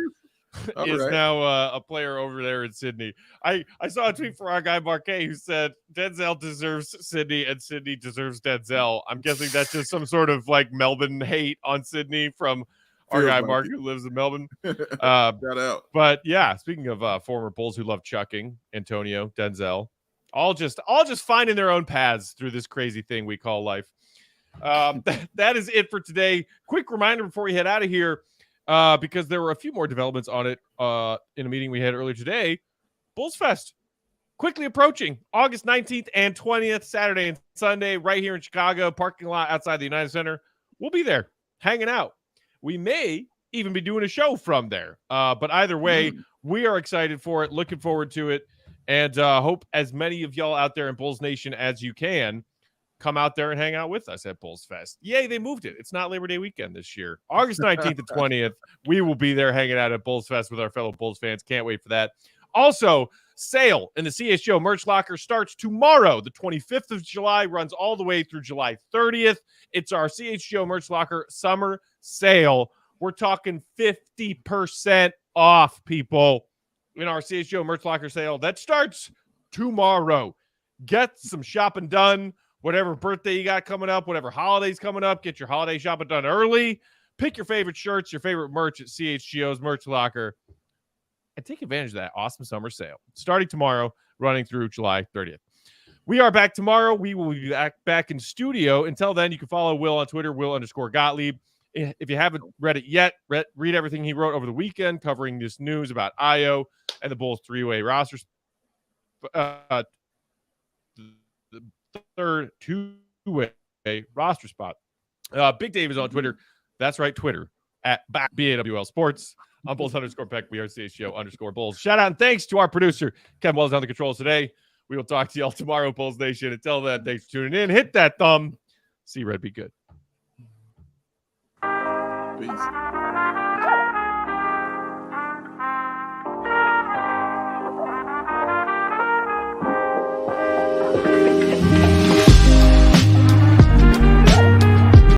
is now a player over there in Sydney. I saw a tweet from our guy Marquet who said Denzel deserves Sydney and Sydney deserves Denzel. I'm guessing that's just some sort of like Melbourne hate on Sydney from our guy Mark who lives in Melbourne. Shout out. But yeah, speaking of former Bulls who love chucking, Antonio, Denzel, all just finding their own paths through this crazy thing we call life. That is it for today. Quick reminder before we head out of here, because there were a few more developments on it in a meeting we had earlier today. Bulls Fest quickly approaching August 19th and 20th, Saturday and Sunday, right here in Chicago, parking lot outside the United Center. We'll be there hanging out. We may even be doing a show from there. But either way, we are excited for it, looking forward to it, and hope as many of y'all out there in Bulls Nation as you can come out there and hang out with us at Bulls Fest. Yay, they moved it. It's not Labor Day weekend this year. August 19th and 20th, we will be there hanging out at Bulls Fest with our fellow Bulls fans. Can't wait for that. Also, sale in the CHGO merch locker starts tomorrow, the 25th of July, runs all the way through July 30th. It's our CHGO merch locker summer sale. We're talking 50% off, people, in our CHGO merch locker sale. That starts tomorrow. Get some shopping done. Whatever birthday you got coming up, whatever holidays coming up, get your holiday shopping done early. Pick your favorite shirts, your favorite merch at CHGO's merch locker, and take advantage of that awesome summer sale. Starting tomorrow, running through July 30th. We are back tomorrow. We will be back in studio. Until then, you can follow Will on Twitter, Will_Gottlieb. If you haven't read it yet, read everything he wrote over the weekend covering this news about Ayo and the Bulls three-way rosters. Third two-way roster spot. Big Dave is on Twitter. That's right, Twitter at BAWL Sports. I'm Bulls_Peck. We are CHGO_Bulls. Shout out and thanks to our producer, Kevin Wells, on the controls today. We will talk to y'all tomorrow, Bulls Nation. Until then, thanks for tuning in. Hit that thumb. See Red be good. Peace.